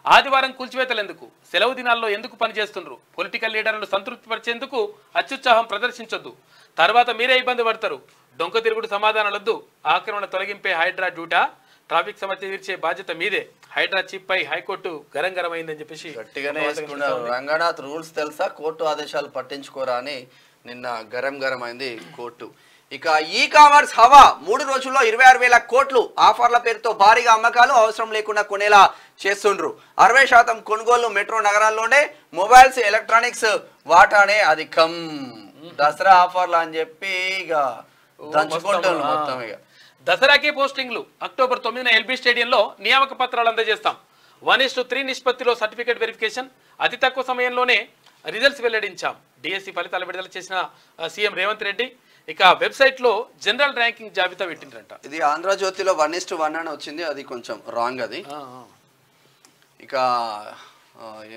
ఆదివారం కూల్చివేతలు ఎందుకు? సెలవు దినాల్లో ఎందుకు పనిచేస్తున్నారు? పొలిటికల్ లీడర్లను సంతృప్తి పరిచేందుకు అత్యుత్సాహం ప్రదర్శించొద్దు, తర్వాత మీరే ఇబ్బంది పడతారు. డొంక తిరుగుడు సమాధానాలొద్దు. ఆక్రమణ తొలగింపే హైడ్రా డ్యూటా? ట్రాఫిక్ సమస్య తీర్చే బాధ్యత మీదే. హైడ్రా చీఫ్ పై హైకోర్టు గరంగరమైందని చెప్పేసి గట్టిగానే వేసుకున్నారు. రంగనాథ్ రూల్స్ తెలుసా, కోర్టు ఆదేశాలు పట్టించుకోరా అని నిన్న గరమైంది కోర్టు. ఇక ఈ కామర్స్ హవా. 3 రోజుల్లో 26,000 కోట్లు. ఆఫర్ల పేరుతో భారీగా అమ్మకాలు. అవసరం లేకుండా కొనేలా చేస్తుండ్రు. 60% కొనుగోలు మెట్రో నగరాల్లోనే. మొబైల్స్, ఎలక్ట్రానిక్స్ వాటానే అధికం. దసరా ఆఫర్లు అని చెప్పి ఇక దంచుకుంటున్నారు మొత్తం. ఇక దసరాకే పోస్టింగ్లు. అక్టోబర్ 9న ఎల్బీ స్టేడియంలో నియామక పత్రాలు అందజేస్తాం. 1:3 నిష్పత్తిలో సర్టిఫికేట్ వెరిఫికేషన్. అతి తక్కువ సమయంలోనే రిజల్ట్స్ వెల్లడించాం. డిఎస్సి ఫలితాలు విడుదల చేసిన సీఎం రేవంత్ రెడ్డి. ఇక వెబ్సైట్ లో జనరల్ ర్యాంకింగ్ జాబితా పెట్టిండ్రంట. ఇది ఆంధ్రజ్యోతిలో 1:1 అని వచ్చింది, అది కొంచెం రాంగ్. అది ఇక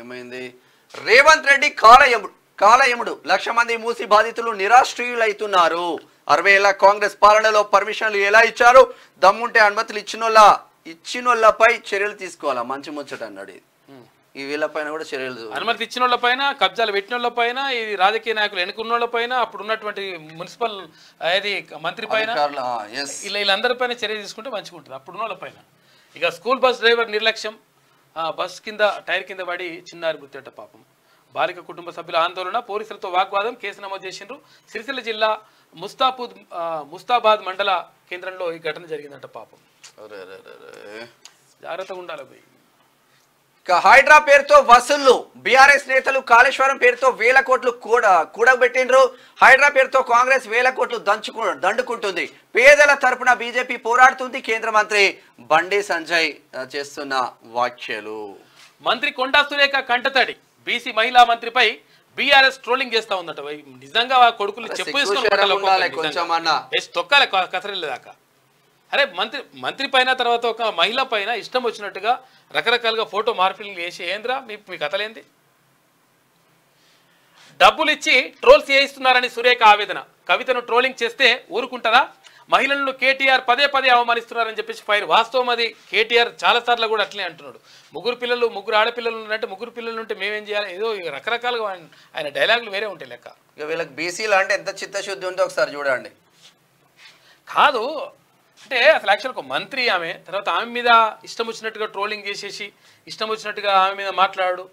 ఏమైంది? రేవంత్ రెడ్డి కాలయముడు. 1,00,000 మంది మూసి బాధితులు నిరాశ్రయులైతున్నారు. 60 ఏళ్ల కాంగ్రెస్ పాలనలో పర్మిషన్లు ఎలా ఇచ్చారు? దమ్ముంటే అనుమతులు ఇచ్చినోళ్ళపై చర్యలు తీసుకోవాలా? మంచి ముచ్చట అన్నాడు. ఈ వీళ్ళపైన కూడా చర్యలు అనుమతి ఇచ్చిన వాళ్ళ పైన, కబ్జాలు పెట్టిన వాళ్ళ పైన, ఈ రాజకీయ నాయకులు ఎన్నుకున్న వాళ్ళ పైన, అప్పుడు ఉన్నటువంటి మున్సిపల్ ఏది మంత్రి పైన, వీళ్ళందరి పైన చర్య తీసుకుంటే మంచిగా ఉంటుంది అప్పుడున్న వాళ్ళ పైన. ఇక స్కూల్ బస్ డ్రైవర్ నిర్లక్ష్యం, బస్ కింద టైర్ కింద పడి చిన్నారి మృతి పాపం. బాలిక కుటుంబ సభ్యుల ఆందోళన, పోలీసులతో వాగ్వాదం, కేసు నమోదు చేసిండ్రు. సిరిసిల్ల జిల్లా ముస్తాబాద్ మండల కేంద్రంలో ఈ ఘటన జరిగిందంట పాపం. జాగ్రత్తగా ఉండాలి పోయి. హైడ్రా పేరుతో వసూళ్లు, బీఆర్ఎస్ నేతలు కాళేశ్వరం పేరుతో వేల కోట్లు కూడబెట్టిండ్రు. హైడ్రా పేరుతో కాంగ్రెస్ వేల కోట్లు దండుకుంటుంది. పేదల తరపున బీజేపీ పోరాడుతుంది. కేంద్ర మంత్రి బండి సంజయ్ చేస్తున్న వ్యాఖ్యలు. మంత్రి కొండా సురేఖ కంటతడి, బీసీ మహిళా మంత్రిపై బీఆర్ఎస్ ట్రోలింగ్ చేస్తా ఉందట. నిజంగా కొడుకులు చెప్పు తొక్కాలి కసరిల్లేదాకా. అరే మంత్రి పైన తర్వాత ఒక మహిళ పైన ఇష్టం వచ్చినట్టుగా రకరకాలుగా ఫోటో మార్పిడి చేసి ఏంద్రా మీ కథలేంది? డబ్బులు ఇచ్చి ట్రోల్స్ చేయిస్తున్నారని సురేఖ ఆవేదన. కవితను ట్రోలింగ్ చేస్తే ఊరుకుంటారా? మహిళలను కేటీఆర్ పదే పదే అవమానిస్తున్నారని చెప్పేసి ఫైర్. వాస్తవం అది. కేటీఆర్ చాలాసార్లు కూడా అట్లే అంటున్నాడు. ముగ్గురు ఆడపిల్లలు ఉన్నట్టు ముగ్గురు పిల్లలు ఉంటే మేమేం చేయాలి? ఏదో రకరకాలుగా ఆయన డైలాగులు వేరే ఉంటాయి లెక్క. ఇక వీళ్ళకి బీసీలు అంటే ఎంత చిత్తశుద్ధి ఉందో ఒకసారి చూడండి. కాదు అంటే అసలు యాక్చువల్ ఒక మంత్రి ఆమె, తర్వాత ఆమె మీద ఇష్టం వచ్చినట్టుగా ట్రోలింగ్ చేసేసి ఇష్టం వచ్చినట్టుగా ఆమె మీద మాట్లాడు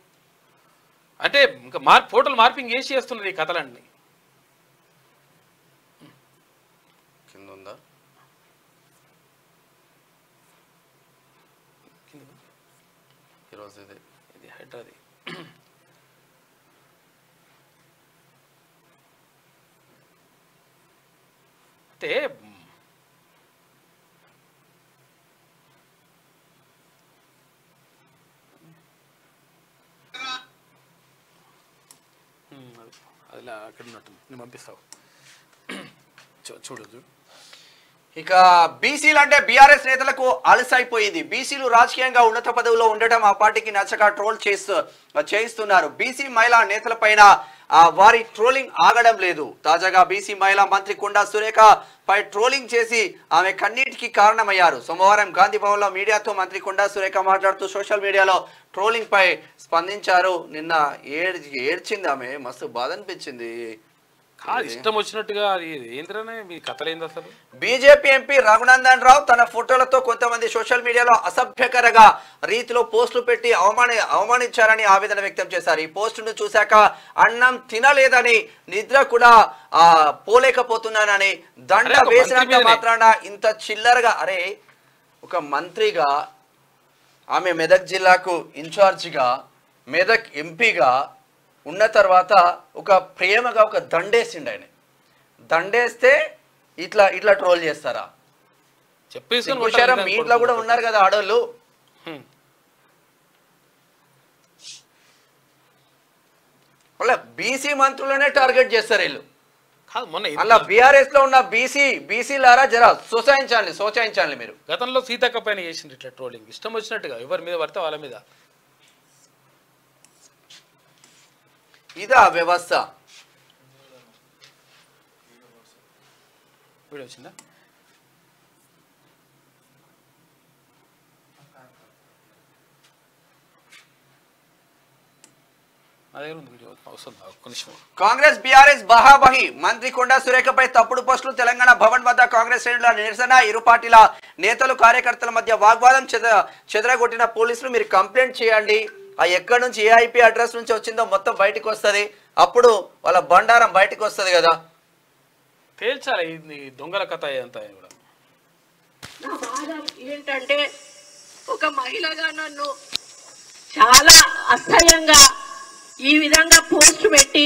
అంటే ఇంకా ఫోటోలు మార్పింగ్ చేసి చేస్తున్నారు ఈ కథలన్నీ. కింద ఉందా ఈరోజు ఇది హైడ్రాది. అంటే అది అక్కడ ఉన్నట్టు నేను పంపిస్తావు చూడు. ఇక బీసీలు అంటే బీఆర్ఎస్ నేతలకు అలసైపోయింది. బీసీలు రాజకీయంగా ఉన్నత పదవిలో ఉండటం ఆ పార్టీకి నచ్చక ట్రోల్ చేయిస్తున్నారు. బీసీ మహిళా నేతలపైన వారి ట్రోలింగ్ ఆగడం లేదు. తాజాగా బీసీ మహిళా మంత్రి కొండా సురేఖ పై ట్రోలింగ్ చేసి ఆమె కన్నీటికి కారణమయ్యారు. సోమవారం గాంధీ భవన్లో మీడియాతో మంత్రి కొండా సురేఖ మాట్లాడుతూ సోషల్ మీడియాలో ట్రోలింగ్ పై స్పందించారు. నిన్న ఏడ్చింది ఆమె, మస్తు బాధ అనిపించింది. ఇష్టం వచ్చినట్టుగా ఏంద్రనే మీ కథలేంది అసలు? బీజేపీ ఎంపీ రఘునందన్ రావు తన ఫోటోలతో కొంతమంది సోషల్ మీడియాలో అసభ్యకరంగా రీతిలో పోస్టులు పెట్టి అవమానించారని ఆవేదన వ్యక్తం చేశారు. ఈ పోస్టును చూశాక అన్నం తినలేదని, నిద్ర కూడా పోలేకపోతున్నానని, దండ వేసినంత మాత్రాన ఇంత చిల్లరగా. అరే ఒక మంత్రిగా, ఆమె మెదక్ జిల్లాకు ఇన్ఛార్జిగా, మెదక్ ఎంపీగా ఉన్న తర్వాత ఒక ప్రేమగా ఒక దండేసిండు. ఆయన దండేస్తే ఇట్లా ట్రోల్ చేస్తారా? చెప్పేసారా? మీ ఇంట్లో కూడా ఉన్నారు కదా ఆడోళ్ళు. అలా బీసీ మంత్రులనే టార్గెట్ చేస్తారు వీళ్ళు. అలా బీఆర్ఎస్ లో ఉన్న బీసీలారా జరా సోచాయించాలి మీరు. గతంలో సీతక్క పైన చేసింది ఇట్లా ట్రోలింగ్, ఇష్టం వచ్చినట్టుగా ఎవరి మీద పడితే వాళ్ళ మీద. ఇదా వ్యవస్థ? వీడియో వచ్చిందా? కాంగ్రెస్ బీఆర్ఎస్ బహాబహి. మంత్రి కొండా సురేఖపై తప్పుడు పోస్టులు. తెలంగాణ భవన్ వద్ద కాంగ్రెస్ శ్రేణుల నిరసన. ఇరు పార్టీల నేతలు కార్యకర్తల మధ్య వాగ్వాదం. చెదరగొట్టిన పోలీసులు మీరు కంప్లైంట్ చేయండి. ఎక్కడి నుంచి ఏ ఐపీ అడ్రస్ నుంచి వచ్చిందో మొత్తం బయటకు వస్తుంది. అప్పుడు వాళ్ళ బండారం బయటకు వస్తుంది కదా. తేల్చాలి దొంగల కథ అంతా. ఏంటంటే ఒక మహిళగా నన్ను చాలా అసహ్యంగా ఈ విధంగా పోస్ట్ పెట్టి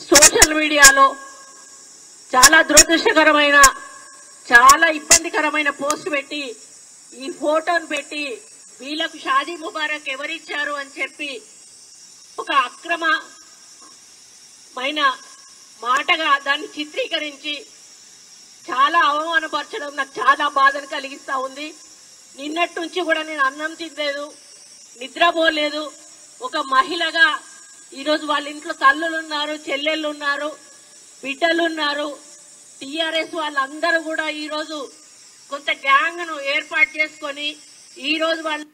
సోషల్ మీడియాలో చాలా దురదృష్టకరమైన, చాలా ఇబ్బందికరమైన పోస్ట్ పెట్టి ఈ ఫోటోను పెట్టి వీళ్ళకు షాదీ ముబారక్ ఎవరిచ్చారు అని చెప్పి ఒక అక్రమమైన మాటగా దాన్ని చిత్రీకరించి చాలా అవమానపరచడం నాకు చాలా బాధను కలిగిస్తూ ఉంది. నిన్నటి నుంచి కూడా నేను అన్నం తినలేదు, నిద్రపోలేదు. ఒక మహిళగా ఈరోజు వాళ్ళ ఇంట్లో తల్లులు ఉన్నారు, చెల్లెళ్ళు ఉన్నారు, బిడ్డలు ఉన్నారు. టీఆర్ఎస్ వాళ్ళందరూ కూడా ఈరోజు కొంత గ్యాంగ్ను ఏర్పాటు చేసుకొని ఈరోజు వాళ్ళు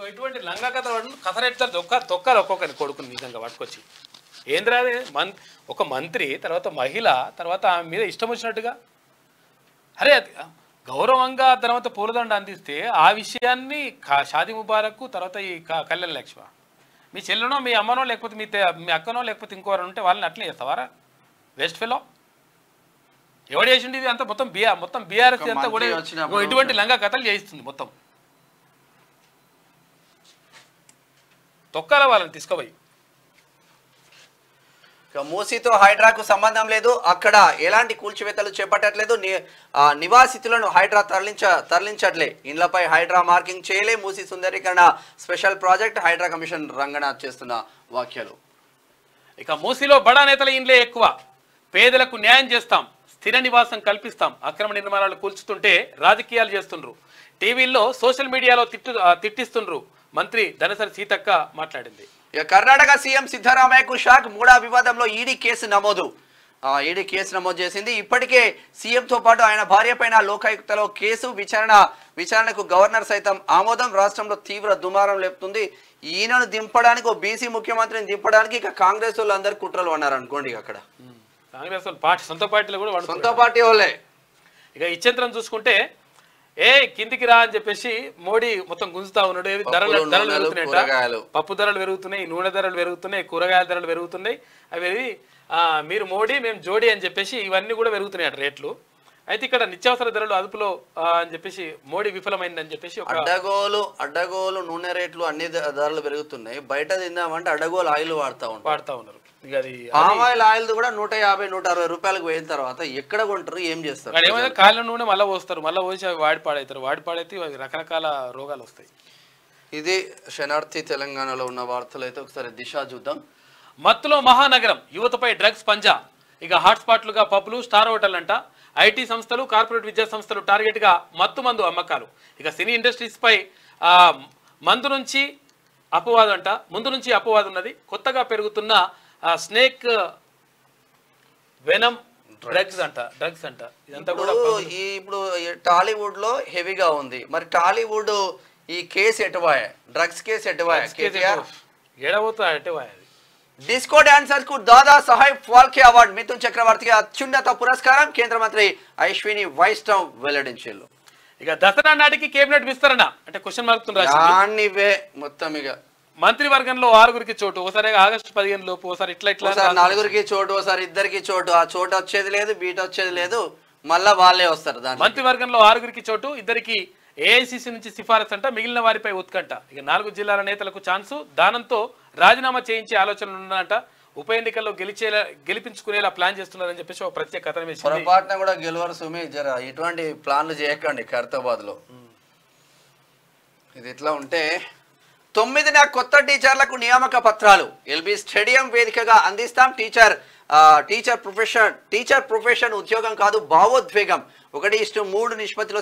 ఇటువంటి లంగా కథ కథరెట్టారు తొక్కలు ఒక్కొక్కరి కొడుకుని నిజంగా పట్టుకొచ్చి ఏంద్రా ఒక మంత్రి తర్వాత మహిళ తర్వాత ఆమె మీద ఇష్టం వచ్చినట్టుగా అరే గౌరవంగా తర్వాత పూలదండ అందిస్తే ఆ విషయాన్ని షాదీ ముబారక్ తర్వాత ఈ కళ్యాణ లక్ష్మ మీ చెల్లెనో మీ అమ్మనో లేకపోతే మీ అక్కనో లేకపోతే ఇంకోరు ఉంటే వాళ్ళని అట్లే చేస్తావారా వేస్ట్ ఫెలో ఎవడు చేసిండి ఇది అంతా మొత్తం బీఆర్ఎస్ అంతా కూడా ఇటువంటి లంగా కథలు చేయిస్తుంది మొత్తం తొక్కాల వాళ్ళని తీసుకుపోయి మూసీతో హైడ్రాకు సంబంధం లేదు, అక్కడ ఎలాంటి కూల్చివేతలు చేపట్టట్లేదు, నివాసితులను హైడ్రా తరలించట్లే, ఇండ్లపై హైడ్రా మార్కింగ్ చేయలే, మూసీ సుందరీకరణ special project HYDRAA commission Ranganath చేస్తున్న వ్యాఖ్యలు. ఇక మూసీలో బడా నేతల ఇండ్లే ఎక్కువ, పేదలకు న్యాయం చేస్తాం, స్థిర నివాసం కల్పిస్తాం, అక్రమ నిర్మాణాలు కూల్చుతుంటే రాజకీయాలు చేస్తుండ్రు, టీవీల్లో సోషల్ మీడియాలో తిట్టిస్తుండ్రు, మంత్రి ధనసరి సీతక్క మాట్లాడింది. కర్ణాటక సీఎం సిద్ధరామయ్యకు షాక్, మూడా వివాదంలో ఈడీ కేసు నమోదు చేసింది. ఇప్పటికే సీఎంతో పాటు ఆయన భార్య పైన లోకాయుక్తలో కేసు విచారణకు గవర్నర్ సైతం ఆమోదం. రాష్ట్రంలో తీవ్ర దుమారం లేపుతుంది. ఈయనను దింపడానికి ఓ బీసీ ముఖ్యమంత్రిని దింపడానికి ఇక కాంగ్రెస్ వాళ్ళు అందరు కుట్రలు అన్నారు అనుకోండి. అక్కడ కాంగ్రెస్ పార్టీ సొంత పార్టీలో కూడా సొంత పార్టీ వాళ్ళే. ఇక ఇచ్చేంతరం చూసుకుంటే కిందికి రా అని చెప్పేసి మోడీ మొత్తం గుంజుతా ఉన్నాడు. ధరలు పెరుగుతున్నాయి, పప్పు ధరలు పెరుగుతున్నాయి, నూనె ధరలు పెరుగుతున్నాయి, కూరగాయల ధరలు పెరుగుతున్నాయి. అవి మీరు మోడీ మేము జోడీ అని చెప్పేసి ఇవన్నీ కూడా పెరుగుతున్నాయి రేట్లు. అయితే ఇక్కడ నిత్యావసర ధరలు అదుపులో అని చెప్పేసి మోడీ విఫలమైందని చెప్పేసి అడ్డగోలు నూనె రేట్లు అన్ని ధరలు పెరుగుతున్నాయి. బయట తిందామంటే అడ్డగోలు ఆయిల్ వాడుతా ఉన్నారు. ఇక అది పామాయిల్ ఆయిల్ కూడా 150-160 రూపాయలకు పోయిన తర్వాత ఎక్కడ కొంటారు, ఏం చేస్తారు? ఏమైనా కాళ్ళ నూనె మళ్ళీ పోస్తారు, మళ్ళీ పోసి అవి వాడిపాడైతే రకరకాల రోగాలు వస్తాయి. ఇది శనార్థి తెలంగాణలో ఉన్న వార్తలు. అయితే ఒకసారి దిశ చూద్దాం. మత్తులో మహానగరం, యువతపై డ్రగ్స్ పంజా. ఇక హాట్స్పాట్లుగా పబ్లు, స్టార్ హోటల్ అంట. ఐటీ సంస్థలు, కార్పొరేట్ విద్యా సంస్థలు టార్గెట్గా మత్తు మందు అమ్మకాలు. ఇక సినీ ఇండస్ట్రీస్పై ముందు నుంచి అపవాదం ఉన్నది. కొత్తగా పెరుగుతున్న స్నేక్ వెనమ్ డ్రగ్స్ అంట. ఇదంతా కూడా ఇప్పుడు టాలీవుడ్ లో హెవీగా ఉంది. మరి టాలీవుడ్ ఈ కేసు ఎటువాయ, డ్రగ్స్ కేసు ఎటువాయ, ఏడబోతా ఎటువాయ. డిస్కో డాన్సర్ కు దాదా సాహెబ్ ఫాల్కే అవార్డు, మిథున్ చక్రవర్తికి అత్యున్నత పురస్కారం కేంద్ర మంత్రి అశ్విని వైష్ణవ్ వెల్లడించారు. ఇక దసరా నాటికి కేబినెట్ విస్తరణ అంటే క్వశ్చన్ మార్క్ మొత్తం. ఇక మంత్రివర్గంలో 6గురికి చోటు, ఒకసారి ఆగస్టు 15 లోపు, ఒకసారి ఇట్లా 4గురికి చోటు, ఒకసారి 2కి చోటు. ఆ చోటు వచ్చేది లేదు, బీట్ వచ్చేది లేదు, మళ్ళా వాళ్ళే వస్తారు. మంత్రివర్గంలో 6గురికి చోటు, 2కి ఏఐసిసి నుంచి సిఫారసు అంట, మిగిలిన వారిపై ఉత్కంఠ. ఇక 4 జిల్లాల నేతలకు ఛాన్సు, దానంతో రాజీనామా చేయించే ఆలోచనలు ఉన్నాయంట. ఉప ఎన్నికల్లో గెలిపించుకునేలా ప్లాన్ చేస్తున్నారని చెప్పేసి ఒక ప్రత్యేక కథనం వేసింది. పొరపాటున కూడా గెలవరు సుమి, జర ఇటువంటి ప్లాన్లు చేయకండి ఖైరతాబాద్ లో. ఇది ఇట్లా ఉంటే 9న కొత్త టీచర్లకు నియామక పత్రాలు ఎల్బీ స్టేడియం వేదికగా అందిస్తాం. టీచర్ ప్రొఫెషన్ ఉద్యోగం కాదు, భావోద్వేగం. 1:3 నిష్పత్తిలో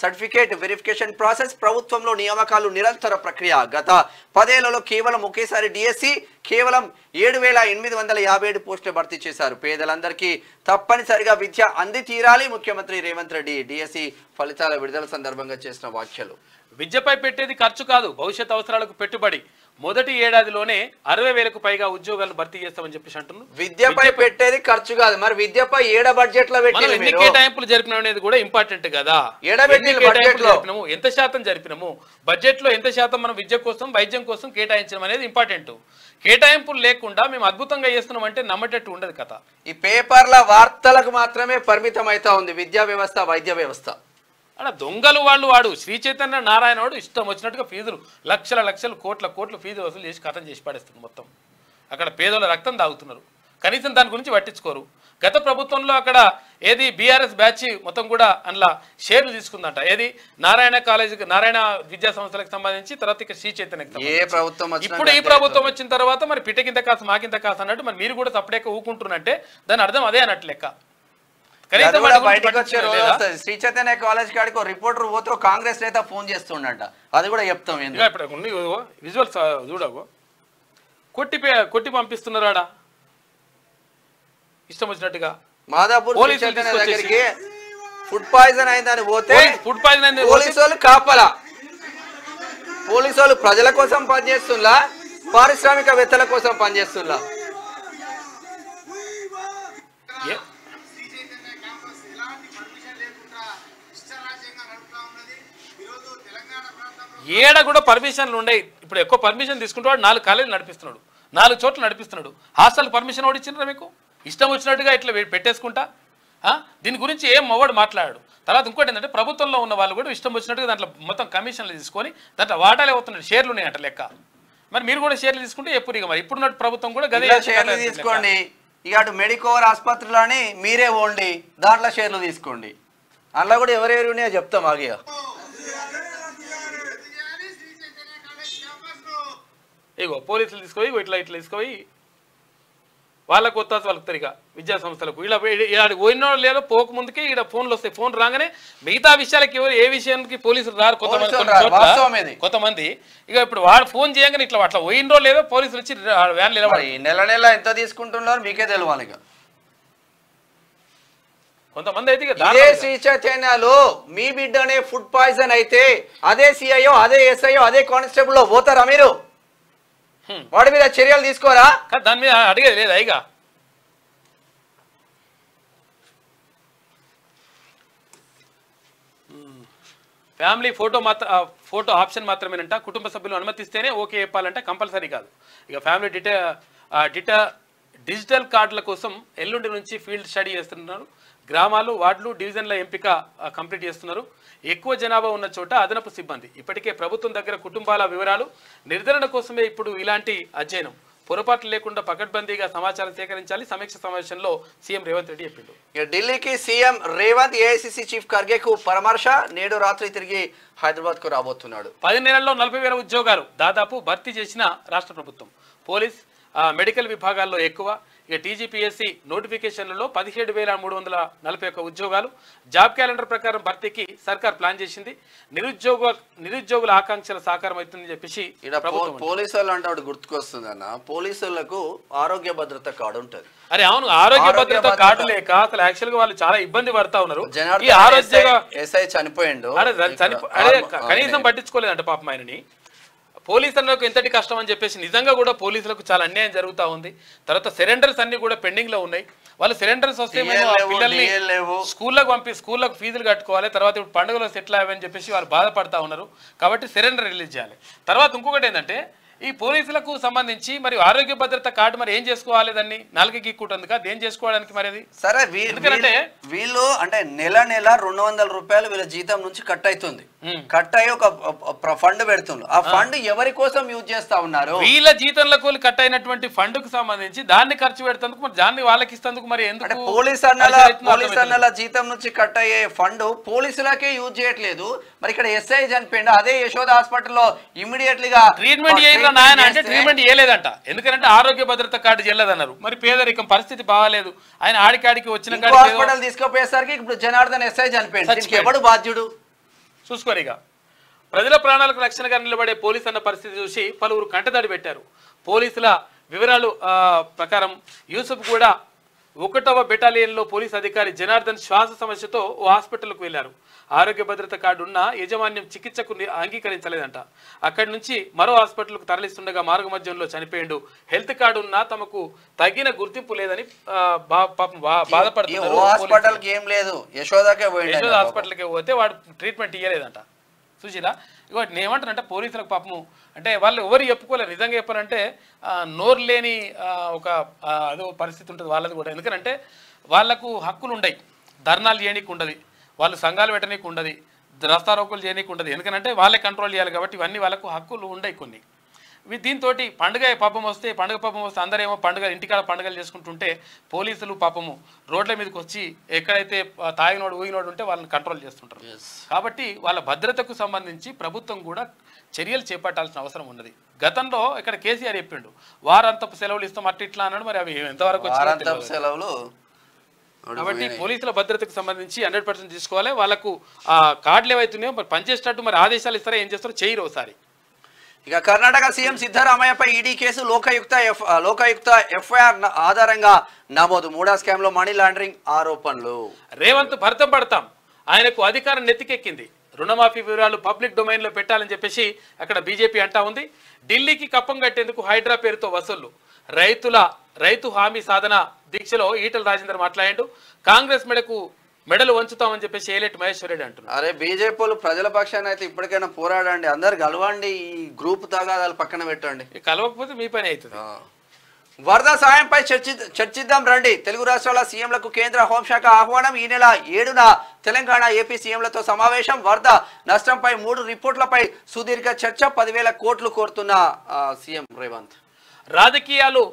సర్టిఫికేట్ వెరిఫికేషన్ ప్రాసెస్. ప్రభుత్వంలో నియామకాలు నిరంతర ప్రక్రియ. గత 10 ఏళ్లలో కేవలం ఒకేసారి డిఎస్సి కేవలం 7,857 పోస్టులు భర్తీ చేశారు. పేదలందరికీ తప్పనిసరిగా విద్య అంది తీరాలి. ముఖ్యమంత్రి రేవంత్ రెడ్డి డిఎస్సి ఫలితాల విడుదల సందర్భంగా చేసిన వ్యాఖ్యలు. విద్యపై పెట్టేది ఖర్చు కాదు, భవిష్యత్ అవసరాలకు పెట్టుబడి. మొదటి ఏడాదిలోనే 60,000కు పైగా ఉద్యోగాలు భర్తీ చేస్తామని చెప్పేసి అంటున్నారు. విద్యపై పెట్టేది ఖర్చు కాదు, మరి విద్యపై బడ్జెట్ లో ఎన్ని కేటాయింపులు జరిపిన అనేది కూడా ఇంపార్టెంట్ కదా. ఎంత శాతం జరిపినాము, బడ్జెట్ లో ఎంత శాతం మనం విద్య కోసం వైద్యం కోసం కేటాయించడం అనేది ఇంపార్టెంట్. కేటాయింపులు లేకుండా మేము అద్భుతంగా చేస్తున్నాం అంటే నమ్మేటట్టు ఉండదు కథ. ఈ పేపర్ల వార్తలకు మాత్రమే పరిమితం అవుతా ఉంది విద్యా వ్యవస్థ, వైద్య వ్యవస్థ. అలా దొంగలు వాడు శ్రీ చైతన్య నారాయణ వాడు ఇష్టం వచ్చినట్టుగా ఫీజులు లక్షలు కోట్ల ఫీజులు వసూలు చేసి కథం చేసి పడేస్తుంది మొత్తం. అక్కడ పేదల రక్తం తాగుతున్నారు, కనీసం దాని గురించి పట్టించుకోరు. గత ప్రభుత్వంలో అక్కడ ఏది బీఆర్ఎస్ బ్యాచ్ మొత్తం కూడా అందులో షేర్లు తీసుకుందంట. ఏది నారాయణ విద్యా సంస్థలకు సంబంధించి, తర్వాత ఇక్కడ శ్రీ చైతన్యకి. ఇప్పుడు ఈ ప్రభుత్వం వచ్చిన తర్వాత మరి పిట్టకింత కాసు మాకింత కాసు అన్నట్టు మరి మీరు కూడా తప్పలేక ఊకుంటున్నట్టే దాని అర్థం అదే అన్నట్టు లెక్క. శ్రీ చైతన్య కాలేజ్ కాడికి రిపోర్టర్ పోతే కాంగ్రెస్ నేత ఫోన్ చేస్తుండట, అది కూడా చెప్తాం. విజువల్స్ చూడవు, కొట్టి పంపిస్తున్నారాడా ఇష్టం వచ్చినట్టుగా. మాదాపూర్ దగ్గరికి ఫుడ్ పాయిజన్ అయిందని పోతే ఫుడ్ పాయిజన్ అయింది పోలీసు వాళ్ళు కాపలా, పోలీసు వాళ్ళు ప్రజల కోసం పనిచేస్తున్నా, పారిశ్రామికవేత్తల కోసం పనిచేస్తున్నా? ఏడ కూడా పర్మిషన్లు ఉన్నాయి. ఇప్పుడు ఎక్కువ పర్మిషన్ తీసుకుంటే వాడు 4 కాలేజీలు నడిపిస్తున్నాడు, 4 చోట్ల నడిపిస్తున్నాడు. హాస్టల్ పర్మిషన్ వాడు ఇచ్చినారా మీకు? ఇష్టం వచ్చినట్టుగా ఇట్లా పెట్టేసుకుంటా దీని గురించి ఏం మొవ్వడు మాట్లాడాడు. తర్వాత ఇంకోటి ఏంటంటే ప్రభుత్వంలో ఉన్న వాళ్ళు కూడా ఇష్టం వచ్చినట్టుగా దాంట్లో మొత్తం కమిషన్లు తీసుకొని దాంట్లో వాటాలే అవుతున్నాడు, షేర్లు ఉన్నాయంట లెక్క. మరి మీరు కూడా షేర్లు తీసుకుంటే ఎప్పుడు మరి ఇప్పుడున్న ప్రభుత్వం కూడా గదే షేర్లు తీసుకోండి. ఇక అటు మెడికోవర్ ఆసుపత్రిలోని మీరే ఓండి, దాంట్లో షేర్లు తీసుకోండి. అందులో కూడా ఎవరెవరు ఉన్నాయో చెప్తాం ఆగియ. ఇగో పోలీసులు తీసుకొని ఇట్లా తీసుకొని వాళ్ళకు వస్తాసు వాళ్ళకి తిరిగా విద్యా సంస్థలకు ఇలా పోయినో లేదో పోకముందుకే ఇక్కడ ఫోన్లు వస్తాయి. ఫోన్ రాగానే మిగతా విషయాలకి ఎవరు ఏ విషయానికి పోలీసులు రారు కొంతమంది. ఇక ఇప్పుడు వాడు ఫోన్ చేయగానే ఇట్లా అట్లా పోయినో లేదో పోలీసులు వచ్చి వ్యాన్ నిలబడి నెల ఎంత తీసుకుంటున్నారు మీకే తెలియాలి. ఇక కొంతమంది అయితే ఇదే శ్రీ చైతన్యలో మీ బిడ్డనే ఫుడ్ పాయిజన్ అయితే అదే సిఐఓ అదే ఎస్ఐఓ అదే కానిస్టేబుల్ పోతారా మీరు? వాడి మీద చర్యలు తీసుకోరా? దాని మీద అడిగేది లేదా? ఇక ఫ్యామిలీ ఫోటో ఆప్షన్ మాత్రమేనంట. కుటుంబ సభ్యులు అనుమతిస్తేనే ఓకే చెప్పాలంటే కంపల్సరీ కాదు. ఇక ఫ్యామిలీ డిజిటల్ కార్డుల కోసం ఎల్లుండి నుంచి ఫీల్డ్ స్టడీ చేస్తున్నారు. గ్రామాలు, వార్డులు, డివిజన్ల ఎంపిక కంప్లీట్ చేస్తున్నారు. ఎక్కువ జనాభా ఉన్న చోట అదనపు సిబ్బంది. ఇప్పటికే ప్రభుత్వం దగ్గర కుటుంబాల వివరాలు నిర్ధారణ కోసమే ఇప్పుడు ఇలాంటి అధ్యయనం. పొరపాట్లు లేకుండా పకడ్బందీగా సమాచారం సేకరించాలి. సమీక్ష సమావేశంలో సీఎం రేవంత్ రెడ్డి చెప్పిండు. ఢిల్లీకి సీఎం రేవంత్ ఏఐసీసీ చీఫ్ ఖర్గేకు పరామర్శ. నేడు రాత్రి తిరిగి హైదరాబాద్ కు రాబోతున్నాడు. 10 నెలల్లో 40,000 ఉద్యోగాలు దాదాపు భర్తీ చేసిన రాష్ట్ర ప్రభుత్వం. పోలీస్, మెడికల్ విభాగాల్లో ఎక్కువ. ఇక టీజీపీఎస్సీ నోటిఫికేషన్లలో 17,341 ఉద్యోగాలు. జాబ్ క్యాలెండర్ ప్రకారం భర్తీకి సర్కార్ ప్లాన్ చేసింది. నిరుద్యోగుల ఆకాంక్షల సాకారం అవుతుందని చెప్పేసి పోలీసు వాళ్ళు అంటే గుర్తుకొస్తుంది అన్న, పోలీసులకు ఆరోగ్య భద్రత కార్డు ఉంటుంది. అరే అవును, ఆరోగ్య భద్రత కార్డు లేక అసలు యాక్చువల్ గా వాళ్ళు చాలా ఇబ్బంది పడతా ఉన్నారు. ఈ ఆరోగ్య ఎస్ఐ చనిపోయిండు, కనీసం పట్టించుకోలేదంట పాపం ఆయనని. పోలీసులకు ఎంతటి కష్టం అని చెప్పేసి నిజంగా కూడా పోలీసులకు చాలా అన్యాయం జరుగుతూ ఉంది. తర్వాత సరెండర్స్ అన్ని కూడా పెండింగ్ లో ఉన్నాయి. వాళ్ళు సరెండర్స్ వస్తే పిల్లల్ని స్కూళ్ళకు ఫీజులు కట్టుకోవాలి. తర్వాత ఇప్పుడు పండుగలో సెటిల్ అయ్యావని చెప్పేసి వాళ్ళు బాధపడతా ఉన్నారు. కాబట్టి సరెండర్ రిలీజ్ చేయాలి. తర్వాత ఇంకొకటి ఏంటంటే ఈ పోలీసులకు సంబంధించి మరి ఆరోగ్య భద్రత కార్డు మరి ఏం చేసుకోవాలి? దాన్ని 4 గీక్కుంటుందిగా దేం చేసుకోవడానికి మరి అది సరే. వీళ్ళు అంటే నెల 200 రూపాయలు వీళ్ళ జీతం నుంచి కట్ అవుతుంది. కట్ అయ్యి ఒక ఫండ్ పెడుతున్నారు. ఆ ఫండ్ ఎవరి కోసం యూజ్ చేస్తా ఉన్నారు? వీళ్ళ జీతంలకు కట్ అయినటువంటి ఫండ్ కు సంబంధించి దాన్ని ఖర్చు పెడతందుకు మరి దాన్ని వాళ్ళకి ఇస్తందుకు మరి ఎందుకు? పోలీస్ అన్నల జీతం నుంచి కట్ అయ్యే ఫండ్ పోలీసులకే యూజ్ చేయట్లేదు. మరి ఇక్కడ ఎస్ఐ చనిపోయిండు, అదే యశోద హాస్పిటల్లో ఇమ్మీడియట్లీ గా ట్రీట్మెంట్ నాయన అంటే ట్రీట్మెంట్ చేయలేదంట. ఎందుకంటే ఆరోగ్య భద్రత కార్డు చేయలేదన్నారు. మరి పేదరికం పరిస్థితి బాగాలేదు. ఆయన ఆడికాడికి వచ్చిన హాస్పిటల్ తీసుకుపోయేసరికి ఇప్పుడు జనార్దన్ ఎస్ఐ చనిపోయింది. ఎవడు బాధ్యుడు? చూసుకోరిగా ప్రజల ప్రాణాలకు రక్షణగా నిలబడే పోలీస్ అన్న పరిస్థితి చూసి పలువురు కంటతడి పెట్టారు. పోలీసుల వివరాలు ప్రకారం యూసుఫ్ కూడా 1వ బెటాలియన్లో పోలీస్ అధికారి జనార్దన్ శ్వాస సమస్యతో ఓ హాస్పిటల్కు వెళ్లారు. ఆరోగ్య భద్రత కార్డు ఉన్న యాజమాన్యం చికిత్సకు అంగీకరించలేదంట. అక్కడి నుంచి మరో హాస్పిటల్కు తరలిస్తుండగా మార్గ మధ్యంలో చనిపోయిండు. హెల్త్ కార్డు ఉన్నా తమకు తగిన గుర్తింపు లేదని బాధపడుతున్నారు. యశోద హాస్పిటల్కి పోతే వాడు ట్రీట్మెంట్ ఇవ్వలేదంట. చూసిరా ఇగో నేను ఏమంటానంటే పోలీసులకు పాపము అంటే వాళ్ళు ఎవరు చెప్పుకోలేరు. నిజంగా చెప్పాలంటే నోరు లేని ఒక అదో పరిస్థితి ఉంటుంది వాళ్ళది కూడా. ఎందుకంటే వాళ్లకు హక్కులు ఉండయి, ధర్నాలు చేయనీకి ఉండదు, వాళ్ళు సంఘాలు పెట్టనీకి ఉండదు, రస్తారోకులు చేయనీకి ఉండదు. ఎందుకంటే వాళ్ళే కంట్రోల్ చేయాలి కాబట్టి ఇవన్నీ వాళ్ళకు హక్కులు ఉండయి కొన్ని. దీంతో పండుగ పాపం వస్తే అందరేమో పండుగ ఇంటికాడ పండుగలు చేసుకుంటుంటే పోలీసులు పాపము రోడ్ల మీదకి వచ్చి ఎక్కడైతే తాగినోడు ఊగినోడు ఉంటే వాళ్ళని కంట్రోల్ చేస్తుంటారు. కాబట్టి వాళ్ళ భద్రతకు సంబంధించి ప్రభుత్వం కూడా చర్యలు చేపట్టాల్సిన అవసరం ఉన్నది. గతంలో ఇక్కడ కేసీఆర్ చెప్పిండు వారంతపు సెలవులు ఇస్తాం అట్లా ఇట్లా అన్నాడు. మరి అవి ఎంతవరకు సెలవులు? కాబట్టి పోలీసుల భద్రతకు సంబంధించి 100% తీసుకోవాలి. వాళ్ళకు కార్డులు ఏవైతున్నాయో మరి పనిచేసేటట్టు మరి ఆదేశాలు ఇస్తారో ఏం చేస్తారో చేయరు ఒకసారి. ఇక కర్ణాటక సీఎం సిద్ధరామయ్యపై ఈడీ కేసు లోకాయుక్త ఎఫ్ఐఆర్ ఆధారంగా నమోదు. మూడా స్కామ్ లో మనీ లాండరింగ్ ఆరోపణలు. రేవంత్ భర్తం పడతాం, ఆయనకు అధికారం నెత్తికెక్కింది. రుణమాఫీ వివరాలు పబ్లిక్ డొమైన్లో పెట్టాలని చెప్పేసి అక్కడ బీజేపీ అంటా ఉంది. ఢిల్లీకి కప్పం కట్టేందుకు హైడ్రా పేరుతో వసూళ్లు. రైతు హామీ సాధన దీక్షలో ఈటల రాజేందర్ మాట్లాడాడు. కాంగ్రెస్ మెడలు వంచుతామని చెప్పేసి ఏలేటి మహేశ్వర్ రెడ్డి అంటున్నారు. అరే బీజేపీలు ప్రజల పక్షాన్ని అయితే ఇప్పటికైనా పోరాడండి, అందరు కలవండి, ఈ గ్రూప్ తగాదాలు పక్కన పెట్టండి. కలవకపోతే మీ పని అవుతుంది. వరద సాయంపై చర్చిద్దాం రండి. తెలుగు రాష్ట్రాల సీఎంలకు కేంద్ర హోంశాఖ ఆహ్వానం. ఈ నెల 7న తెలంగాణ ఏపీ సీఎంలతో సమావేశం. వరద నష్టంపై 3 రిపోర్టులపై సుదీర్ఘ చర్చ. 10,000 కోట్లు కోరుతున్న సీఎం రేవంత్. రాజకీయాలు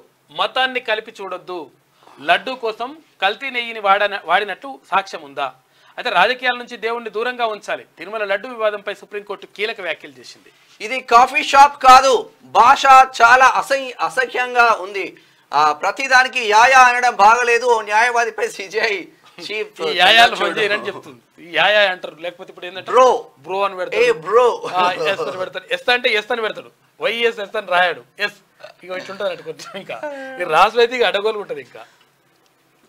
మతాన్ని కలిపి చూడొద్దు. లడ్డూ కోసం కల్తీ నెయ్యిని వాడినట్టు సాక్ష్యం ఉందా? అయితే రాజకీయాల నుంచి దేవుణ్ణి దూరంగా ఉంచాలి. తిరుమల లడ్డూ వివాదంపై సుప్రీంకోర్టు కీలక వ్యాఖ్యలు చేసింది. ఇది కాఫీ షాప్ కాదు, భాష చాలా అసహ్యంగా ఉంది. ప్రతిదానికి యాయా అనడం బాగలేదు. ఓ న్యాయవాదిపై సిజేఐ చీఫ్ చెప్తుంది. యాయా అంటారు, లేకపోతే ఇప్పుడు ఏంటంటే బ్రో అని పెడతాడు. ఎస్ అంటే ఎస్ అని పెడతాడు. వైఎస్ ఎస్ అని రాయాడు. ఎస్ ఇక ఇట్లుంటుంది కొంచెం. ఇంకా రాజు అయితే ఇక అడగోలు ఉంటుంది. ఇంకా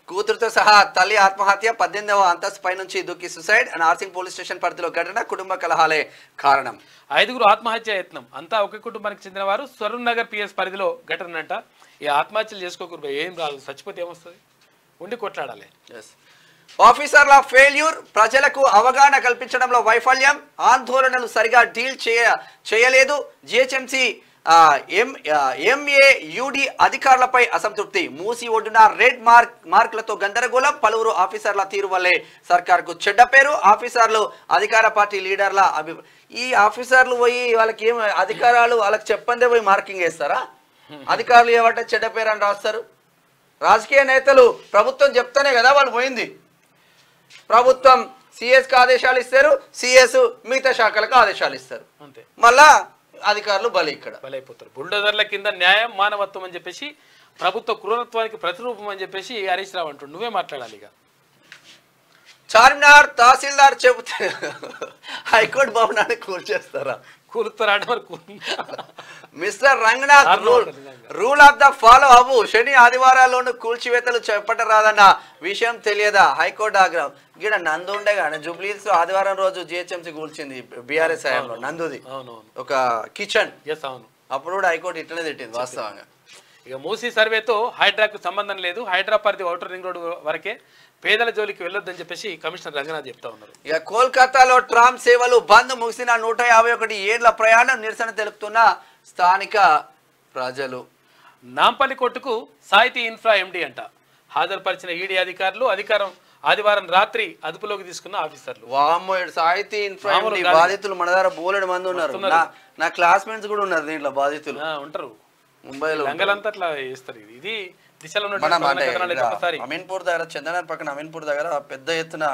కూతురుతో సహా తల్లి ఆత్మహత్య. 18వ అంతస్తు పై నుంచి దూకి సుసైడ్. నార్సింగ్ పోలీస్ స్టేషన్ పరిధిలో ఘటన. కుటుంబ కలహాలే కారణం. 5 ఆత్మహత్య యత్నం. అంతా ఒకే కుటుంబానికి చెందిన వారు. స్వరూప్ నగర్ పిఎస్ పరిధిలో ఘటన అంట. ఈ ఆత్మహత్యలు చేసుకోకూడదు, ఏం రాదు, చచ్చిపోతే ఏమొస్తుంది, ఉండి కొట్లాడాలి. ఆఫీసర్ల ఫెయిల్యూర్. ప్రజలకు అవగాహన కల్పించడంలో వైఫల్యం. ఆందోళనలు సరిగా డీల్ చేయలేదు. జిహెచ్ఎంసీ ఎంఏయుడి అధికారులపై అసంతృప్తి. మూసి ఒడ్డున రెడ్ మార్కులతో గందరగోళం. పలువురు ఆఫీసర్ల తీరు వల్లే సర్కార్కు చెడ్డ పేరు. ఆఫీసర్లు అధికార పార్టీ లీడర్ల ఈ ఆఫీసర్లు పోయి వాళ్ళకి ఏం అధికారాలు వాళ్ళకి చెప్పందే పోయి మార్కింగ్ వేస్తారా? అధికారులు ఏమంటే చెడ్డ పేరు అని రాస్తారు. రాజకీయ నేతలు ప్రభుత్వం చెప్తానే కదా వాళ్ళు పోయింది. ప్రభుత్వం సిఎస్కి ఆదేశాలు ఇస్తారు, సిఎస్ మిగతా శాఖలకు ఆదేశాలు ఇస్తారు. అంతే, మళ్ళా అధికారులు బలైపోతారు. బుల్డోజర్ల కింద న్యాయం, మానవత్వం అని చెప్పేసి, ప్రభుత్వ క్రూరత్వానికి ప్రతిరూపం అని చెప్పేసి హరీష్ రావు అంటుండు. నువ్వే మాట్లాడాలి. ఇక చార్మినార్ తహసీల్దార్ చెబుతే హైకోర్టు భవనాన్ని కూల్చేస్తారా? కూలుతారా అంటే మరి mister Ranganath, rule of the follow అవ్వు. శని ఆదివారాల్లోనూ కూల్చివేతలు చెప్పటరాదన్న విషయం తెలియదా? హైకోర్టు ఆగ్రహం. గిడ నందు ఉండే కానీ జూబ్లీస్ ఆదివారం రోజు జిహెచ్ఎంసీ కూల్చింది బీఆర్ఎస్ హయాంలో. నందుది ఒక కిచెన్. అప్పుడు కూడా హైకోర్టు ఇట్లనే తిట్టింది వాస్తవంగా. ఇక మూసీ సర్వేతో హైడ్రాకు సంబంధం లేదు. హైడ్రా పరిధి ఔటర్ రింగ్ రోడ్ వరకే, పేదల జోలికి వెళ్ళొద్దని చెప్పేసి కమిషనర్ రంగనాథ్ చెప్తా ఉన్నారు. ఇక కోల్కతాలో ట్రామ్ సేవలు బంద్. ముగిసిన 151 ఏళ్ల ప్రయాణం. నిరసన తెలుపుతున్న స్థానిక ప్రజలు. నాంపల్లి కోర్టుకు సాహితీ ఇన్ఫ్రా ఎండి అంట. హాజరుపరిచిన ఈడీ అధికారులు. ఆదివారం రాత్రి అదుపులోకి తీసుకున్న ఆఫీసర్లు. వామ్మో, సాహితీ ఇన్ఫ్రా ఎండి బాధితులు మన దగ్గర బోలెడు మంది ఉన్నారు. నా క్లాస్మేట్స్ కూడా ఉన్నారు దీంట్లో బాధితులు. ఉంటారు ముంబైలో. లంగలంతా అట్లా చేస్తారు. ఇది దిశలో అమీన్పూర్ దగ్గర, చందనగర్ పక్కన అమీన్పూర్ దగ్గర పెద్ద ఎత్తున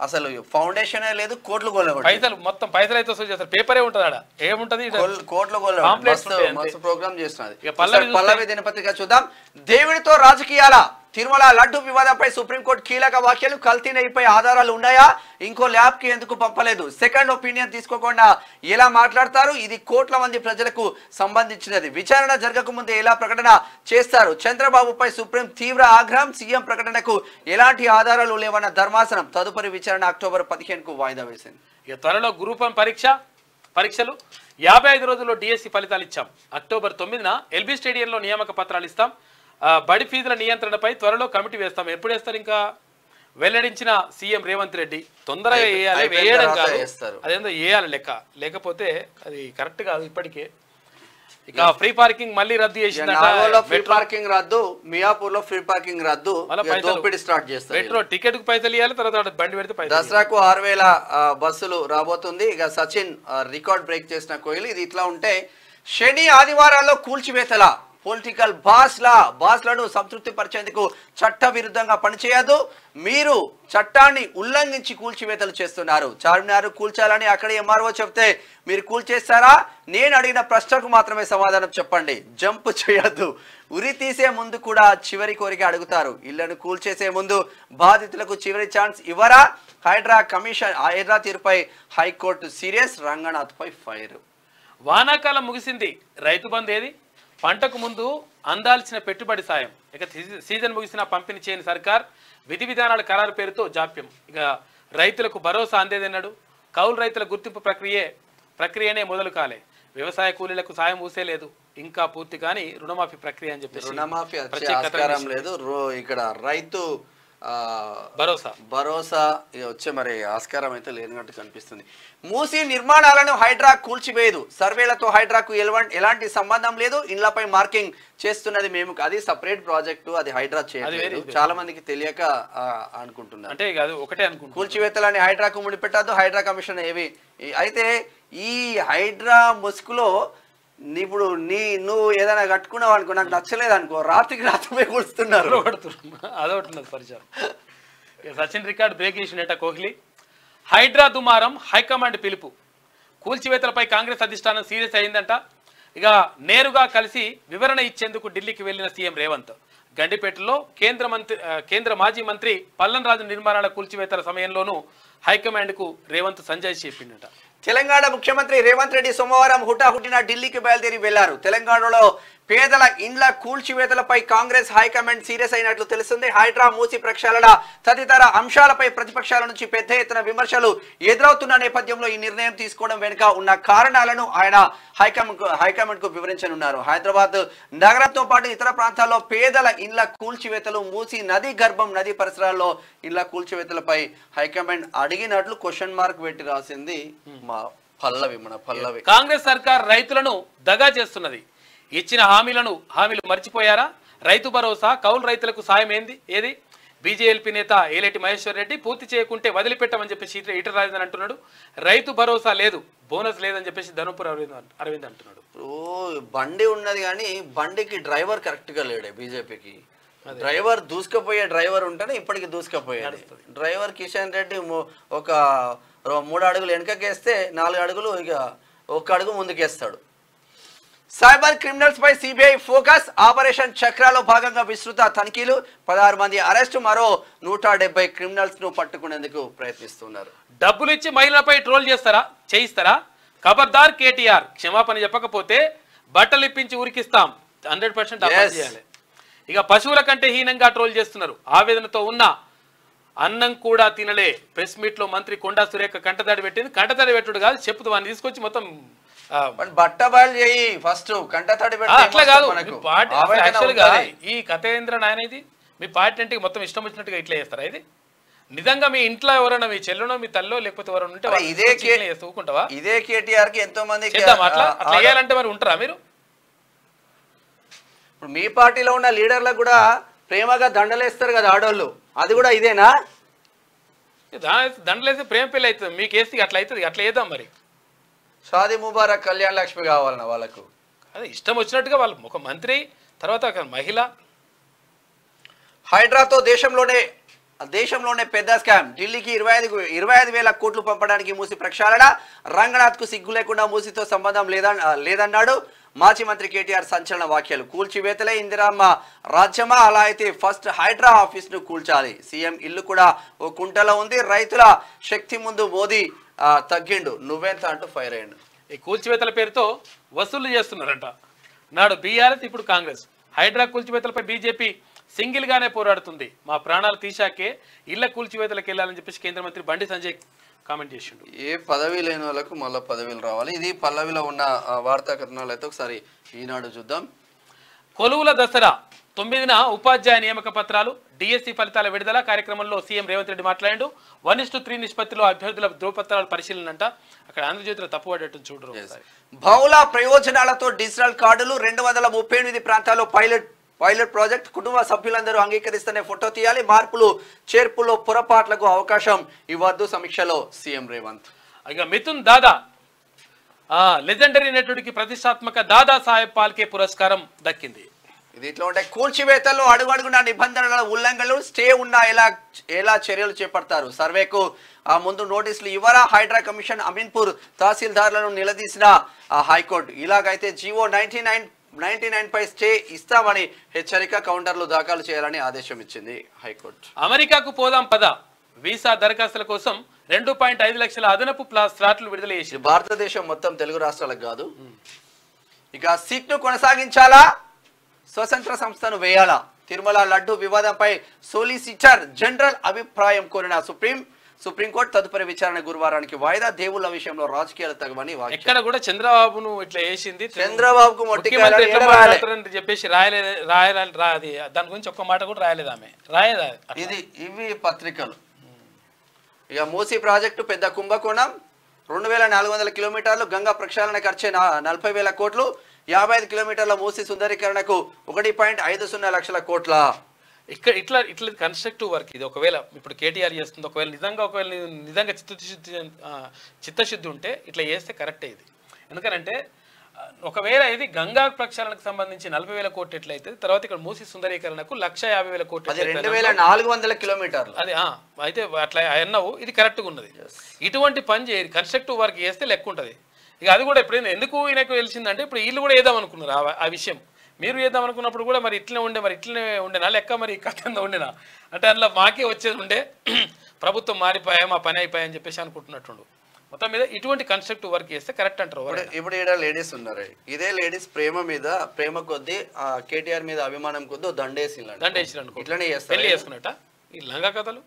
అసలు ఫౌండేషన్ లేదు, కోట్లు పైసలు మొత్తం పైసలు అయితే వసూలు చేస్తారు. పేపరే ఉంటుంది, ఆడ ఏముంటది, కోట్లు మస్తు ప్రోగ్రామ్ చేస్తున్నది. పల్లవి దినపత్రిక చూద్దాం. దేవుడితో రాజకీయాల. తిరుమల లడ్డు వివాదంపై సుప్రీంకోర్టు కీలక వ్యాఖ్యలు. కల్తీ నెయ్యిపై ఆధారాలు ఉన్నాయా? ఇంకో ల్యాబ్ కి ఎందుకు పంపలేదు? సెకండ్ ఒపీనియన్ తీసుకోకుండా ఎలా మాట్లాడతారు? ఇది కోట్ల మంది ప్రజలకు సంబంధించినది. విచారణ జరగక ముందే ఎలా ప్రకటన చేస్తారు? చంద్రబాబుపై సుప్రీం తీవ్ర ఆగ్రహం. సీఎం ప్రకటనకు ఎలాంటి ఆధారాలు లేవన్న ధర్మాసనం. తదుపరి విచారణ అక్టోబర్ 15కు వాయిదా వేసింది. ఇక త్వరలో గ్రూప్ 1 పరీక్షలు. 55 రోజుల్లో డిఎస్సి ఫలితాలు ఇచ్చాం. అక్టోబర్ 9న ఎల్బీ స్టేడియంలో నియామక పత్రాలు ఇస్తాం. బడి ఫీజుల నియంత్రణపై త్వరలో కమిటీ వేస్తాం. ఎప్పుడు వేస్తారు? ఇంకా వెల్లడించిన సీఎం రేవంత్ రెడ్డి. తొందరగా వేయాలి, వేయడం కాదు, అదేందో వేయాలి లెక్క, లేకపోతే అది కరెక్ట్ కాదు. ఇప్పటికే ఇక ఫ్రీ పార్కింగ్ మళ్ళీ రద్దు చేసిందట. ఫ్రీ పార్కింగ్ రద్దు, మియాపూర్ లో ఫ్రీ పార్కింగ్ రద్దు, స్టార్ట్ చేస్తారు. మెట్రో టికెట్ కు పైసలు ఇవ్వాలి, తర్వాత బండి పెడితే పైసలు. దసరాకు 6000 బస్సులు రాబోతుంది. ఇక సచిన్ రికార్డ్ బ్రేక్ చేసిన కోహ్లీ. ఇది ఇట్లా ఉంటే శని ఆదివారాల్లో కూల్చివేతల. పొలిటికల్ బాస్లను సంతృప్తి పరిచేందుకు చట్ట విరుద్ధంగా పనిచేయదు. మీరు చట్టాన్ని ఉల్లంఘించి కూల్చివేతలు చేస్తున్నారు. చార్మినార్ కూల్చాలని అక్కడ ఎంఆర్ఓ చెప్తే మీరు కూల్చేస్తారా? నేను అడిగిన ప్రశ్నకు మాత్రమే సమాధానం చెప్పండి. జంప్ చేయొద్దు. ఉరి తీసే ముందు కూడా చివరి కోరిక అడుగుతారు. ఇళ్లను కూల్చేసే ముందు బాధితులకు చివరి ఛాన్స్ ఇవ్వరా? హైడ్రా తీరుపై హైకోర్టు సీరియస్. రంగనాథ్ పై ఫైర్. వానాకాలం ముగిసింది. రైతు బంధు ఏది? పంటకు ముందు అందాల్సిన పెట్టుబడి సాయం. ఇక సీజన్ ముగిసిన పంపిణీ చేయని సర్కార్. విధి విధానాల ఖరారు పేరుతో జాప్యం. ఇక రైతులకు భరోసా అందేదన్నాడు. కౌలు రైతుల గుర్తింపు ప్రక్రియనే మొదలు కాలే, వ్యవసాయ కూలీలకు సాయం ఊసేలేదు, ఇంకా పూర్తి కానీ రుణమాఫీ ప్రక్రియ అని చెప్పేసి రుణమాఫీ వచ్చే ఆస్కారం లేదు. ఇక్కడ రైతు భరోసా వచ్చే మరి ఆస్కారం అయితే లేనట్టు కనిపిస్తుంది. మూసీ నిర్మాణాలను హైడ్రా కూల్చివేయదు, సర్వేలతో హైడ్రాకు ఎలాంటి సంబంధం లేదు, ఇండ్లపై మార్కింగ్ చేస్తున్నది మేము, అది సపరేట్ ప్రాజెక్టు, అది హైడ్రా చేయలేదు. చాలా మందికి తెలియక అనుకుంటున్నారు, అంటే ఒకటే అనుకుంటున్నారు కూల్చివేతలని హైడ్రాకు ముడిపెట్టద్దు, హైడ్రా కమిషన్ ఏవి. అయితే ఈ హైడ్రా ముసుగులో ఇప్పుడు నువ్వు ఏదైనా కట్టుకున్నావు అనుకో, నాకు నచ్చలేదు అనుకో, రాత్రికి రాత్రి కూల్చుతున్నారు. అదొకటి పరిచయం. సచిన్ రికార్డ్ బ్రేక్ చేసినట్ట కోహ్లీ. హైడ్రా దుమారం, హైకమాండ్ పిలుపు, కూల్చివేతలపై కాంగ్రెస్ అధిష్టానం సీరియస్ అయిందంట. ఇక నేరుగా కలిసి వివరణ ఇచ్చేందుకు ఢిల్లీకి వెళ్లిన సీఎం రేవంత్ గండిపేటలో కేంద్ర మాజీ మంత్రి పల్లన్ రాజు నిర్మాణాల కూల్చివేతల సమయంలోనూ హైకమాండ్కు రేవంత్ సంజయ్ చెప్పిండట. తెలంగాణ ముఖ్యమంత్రి రేవంత్ రెడ్డి సోమవారం హుటాహుటిన ఢిల్లీకి బయలుదేరి వెళ్లారు. తెలంగాణలో పేదల ఇండ్ల కూల్చివేతలపై కాంగ్రెస్ హైకమాండ్ సీరియస్ అయినట్లు తెలుస్తుంది. హైడ్రా, మూసి ప్రక్షాళన తదితర అంశాలపై ప్రతిపక్షాల నుంచి పెద్ద ఎత్తున విమర్శలు ఎదురవుతున్న నేపథ్యంలో ఈ నిర్ణయం తీసుకోవడం వెనుక ఉన్న కారణాలను ఆయన హైకమాండ్ కు వివరించనున్నారు. హైదరాబాద్ నగరంతో పాటు ఇతర ప్రాంతాల్లో పేదల ఇండ్ల కూల్చివేతలు, మూసి నది గర్భం, నది పరిసరాల్లో ఇండ్ల కూల్చివేతలపై హైకమాండ్ అడిగినట్లు క్వశ్చన్ మార్క్ పెట్టి రాసింది మా పల్లవి. కాంగ్రెస్ సర్కార్ రైతులను దగా చేస్తున్నది, ఇచ్చిన హామీలు మర్చిపోయారా? రైతు భరోసా, కౌలు రైతులకు సాయం ఏది? బీజేపీ నేత ఏలేటి మహేశ్వర్ రెడ్డి పూర్తి చేయకుంటే వదిలిపెట్టమని చెప్పేసి ఈటల రాజేందర్ అంటున్నాడు. రైతు భరోసా లేదు, బోనస్ లేదని చెప్పేసి ధనుపూర్ అరవింద్ అంటున్నాడు. బండి ఉన్నది కానీ బండికి డ్రైవర్ కరెక్ట్ గా లేడే. బీజేపీకి డ్రైవర్ దూసుకపోయే డ్రైవర్ ఉంటేనే ఇప్పటికి దూసుకపోయాడు. డ్రైవర్ కిషన్ రెడ్డి ఒక 3 అడుగులు వెనకకేస్తే 4 అడుగులు ఇక 1 అడుగు ముందుకేస్తాడు. సైబర్ క్రిమినల్స్ పై సిబిఐ ఫోకస్, ఆపరేషన్ చక్రాలో భాగంగా విస్తృత తనిఖీలు, 16 మంది అరెస్టు, మరో 170 క్రిమినల్స్ ను పట్టుకునేందుకు ప్రయత్నిస్తున్నారు. డబ్బులు ఇచ్చి మహిళలపై ట్రోల్ చేయిస్తారా? ఖబర్దార్ కేటీఆర్, క్షమాపణ చెప్పకపోతే బట్టలు ఇప్పించి ఉరికిస్తాం, 100% అమలు చేయాలి. ఇక పశువుల కంటే హీనంగా ట్రోల్ చేస్తున్నారు. ఆవేదనతో ఉన్న అన్నం కూడా తినలే. ప్రెస్ మీట్ లో మంత్రి కొండా సురేఖ కంటతడి పెట్టింది. కంటతడి పెట్టుడు కాదు, చెప్పుతూ వాడిని తీసుకొచ్చి మొత్తం బట్ట బయలు చేయి ఫస్ట్, కంటతడి అట్లా కాదు. ఈ కథేంద్ర నాయన ఇది మీ పార్టీ అంటే మొత్తం ఇష్టం వచ్చినట్టుగా ఇట్లా చేస్తారా? ఇది నిజంగా మీ ఇంట్లో ఎవరైనా మీ చెల్లెనో మీ తల్లో లేకపోతే ఎవరైనా ఉంటే ఇదే కేటీఆర్ కి ఎంతో మంది అట్లా చేయాలంటే మరి ఉంటారా మీరు? ఇప్పుడు మీ పార్టీలో ఉన్న లీడర్లకు కూడా ప్రేమగా దండలేస్తారు కదా ఆడోళ్ళు, అది కూడా ఇదేనా? దండలేసి ప్రేమ పెళ్లి అవుతుంది, మీకు వేసి అట్లా అవుతుంది, అట్లా వేద్దాం మరి. షాదీ ముబారక్, కళ్యాణ లక్ష్మి కావాలన్నా వాళ్ళకు, అదే ఇష్టం వచ్చినట్టుగా వాళ్ళు ఒక మంత్రి తర్వాత ఒక మహిళ. హైడ్రాతో దేశంలోనే పెద్ద స్కామ్, ఢిల్లీకి 25,000 కోట్లు పంపడానికి మూసి ప్రక్షాళన, రంగనాథ్ కు సిగ్గు లేకుండా మూసితో సంబంధం లేదన్నాడు మాజీ మంత్రి కేటీఆర్. సంచలన వ్యాఖ్యలు. కూల్చివేతలే ఇందిరమ్మ రాజ్యమా? అలా అయితే ఫస్ట్ హైడ్రా ఆఫీస్ ను కూల్చాలి. సీఎం ఇల్లు కూడా ఓ కుంటలో ఉంది. రైతుల శక్తి ముందు మోదీ తగ్గిండు, నువ్వెంత అంటూ ఫైర్ అయ్యిండు. ఈ కూల్చివేతల పేరుతో వసూళ్లు చేస్తున్నారంట. నాడు బీఆర్ఎస్, ఇప్పుడు కాంగ్రెస్. హైడ్రా కూల్చివేతలపై బీజేపీ సింగిల్ గానే పోరాడుతుంది. మా ప్రాణాలు తీశాకే ఇళ్ల కూల్చివేతలకు వెళ్ళాలని చెప్పేసి కేంద్ర మంత్రి బండి సంజయ్ కామెంట్ చేసిండు. ఏ పదవి లేని వాళ్ళకు మళ్ళీ పదవిలు రావాలి. ఇది పల్లవిలో ఉన్న వార్తా కథనాలు అయితే ఒకసారి ఈనాడు చూద్దాం. కొలువుల దసరా 9న ఉపాధ్యాయ నియామక పత్రాలు, డిఎస్సి ఫలితాల విడుదల కార్యక్రమంలో సీఎం రేవంత్ రెడ్డి మాట్లాడాడు. 1:3 నిష్పత్తిలో అభ్యర్థుల ధృవపత్రాల పరిశీలన అంట. అక్కడ ఆంధ్రజ్యోతిలో తప్పుపడేట్టు చూడరు. బహుళ ప్రయోజనాలతో డిజిటల్ కార్డులు, 238 ప్రాంతాల్లో పైలట్ ప్రాజెక్ట్, కుటుంబ సభ్యులందరూ అంగీకరిస్తేనే ఫోటో తీయాలి, మార్పులు చేర్పులో పొరపాట్లకు అవకాశం ఇవ్వద్దు, సమీక్షలో సీఎం రేవంత్. ఇక మిథున్ దాదా లెజెండరీ నటుడికి ప్రతిష్టాత్మక దాదా సాహెబ్ పాల్కే పురస్కారం దక్కింది. ఇది ఇట్లా ఉంటే కూల్చివేతల్లో అడుగడుగున నిబంధనల ఉల్లంఘనలు, స్టే ఉన్నా ఎలా చర్యలు చేపడతారు? సర్వేకు ముందు నోటీసులు ఇవ్వరా? హైడ్రా కమిషన్ అమీన్పూర్ తహసీల్దార్లను నిలదీసిన హైకోర్టు. ఇలాగైతే జీవో 99 పై స్టే ఇస్తామని హెచ్చరిక, కౌంటర్లు దాఖలు చేయాలని ఆదేశం ఇచ్చింది హైకోర్టు. అమెరికాకు పోదాం పద, వీసా దరఖాస్తుల కోసం 2.5 లక్షల అదనపు స్లాట్లు విడుదల చేసి. భారతదేశం మొత్తం తెలుగు రాష్ట్రాలకు కాదు. ఇక సిట్ను కొనసాగించాలా, స్వతంత్ర సంస్థను వేయాలా? తిరుమల లడ్డు వివాదంపై సోలిసిటర్ జనరల్ అభిప్రాయం కోరిన సుప్రీం. సుప్రీంకోర్టు తదుపరి విచారణ గురువారానికి వాయిదా. దేవుళ్ల విషయంలో రాజకీయాలు తగవని వాక్యం. ఎక్కడ కూడా చంద్రబాబును ఇట్లా వేసింది చంద్రబాబుకు ముఖ్యమంత్రి ఎట్లా మాట్లాడతారని చెప్పేసి రాయాలి దాని గురించి ఒక్క మాట కూడా రాయలేదు ఆమె రాయదా. ఇవి పత్రికలు. ఇక మూసీ ప్రాజెక్టు పెద్ద కుంభకోణం. 2400 కిలోమీటర్లు గంగా ప్రక్షాళన ఖర్చే 40,000 కోట్లు. 55 కిలోమీటర్ల మూసీ సుందరీకరణకు 1.50 లక్షల కోట్ల. ఇక్కడ ఇట్లా కన్స్ట్రక్టివ్ వర్క్ ఇది. ఒకవేళ ఇప్పుడు కేటీఆర్ చేస్తుంది, ఒకవేళ నిజంగా చిత్తశుద్ధి ఉంటే ఇట్లా చేస్తే కరెక్టే ఇది. ఎందుకంటే ఒకవేళ ఇది గంగా ప్రక్షాళనకు సంబంధించి 40,000 కోట్లు ఎట్లయితే, తర్వాత ఇక్కడ మూసీ సుందరీకరణకు 150,000 కోట్లు 2400 కిలోమీటర్లు. అది అయితే అట్లా అన్నావు, ఇది కరెక్ట్గా ఉన్నది. ఇటువంటి పని చేయాలి, కన్స్ట్రక్టివ్ వర్క్ చేస్తే లెక్క ఉంటుంది. ఇక అది కూడా ఎప్పుడైనా ఎందుకు ఈయనకు తెలిసిందంటే ఇప్పుడు వీళ్ళు కూడా వేద్దాం అనుకున్నారు ఆ విషయం. మీరు వేద్దాం అనుకున్నప్పుడు కూడా మరి ఇట్లనే ఉండేనా లెక్క, మరి కథ ఉండేనా అంటే అందులో మాకే వచ్చేది ఉండే ప్రభుత్వం మారిపోయా మా పని అయిపోయా అని చెప్పేసి అనుకుంటున్నట్టుండు. మొత్తం మీద ఇటువంటి కన్స్ట్రక్టివ్ వర్క్ చేస్తే కరెక్ట్ అంటారు. ఇప్పుడు ఇక్కడ లేడీస్ ఉన్నారు, ఇదే లేడీస్ ప్రేమ కొద్దీ కేటీఆర్ మీద అభిమానం కొద్దీ దండేసిరు ఇట్లనే పెళ్లి చేసుకున్నట్ట ఈ లంగా కథలు.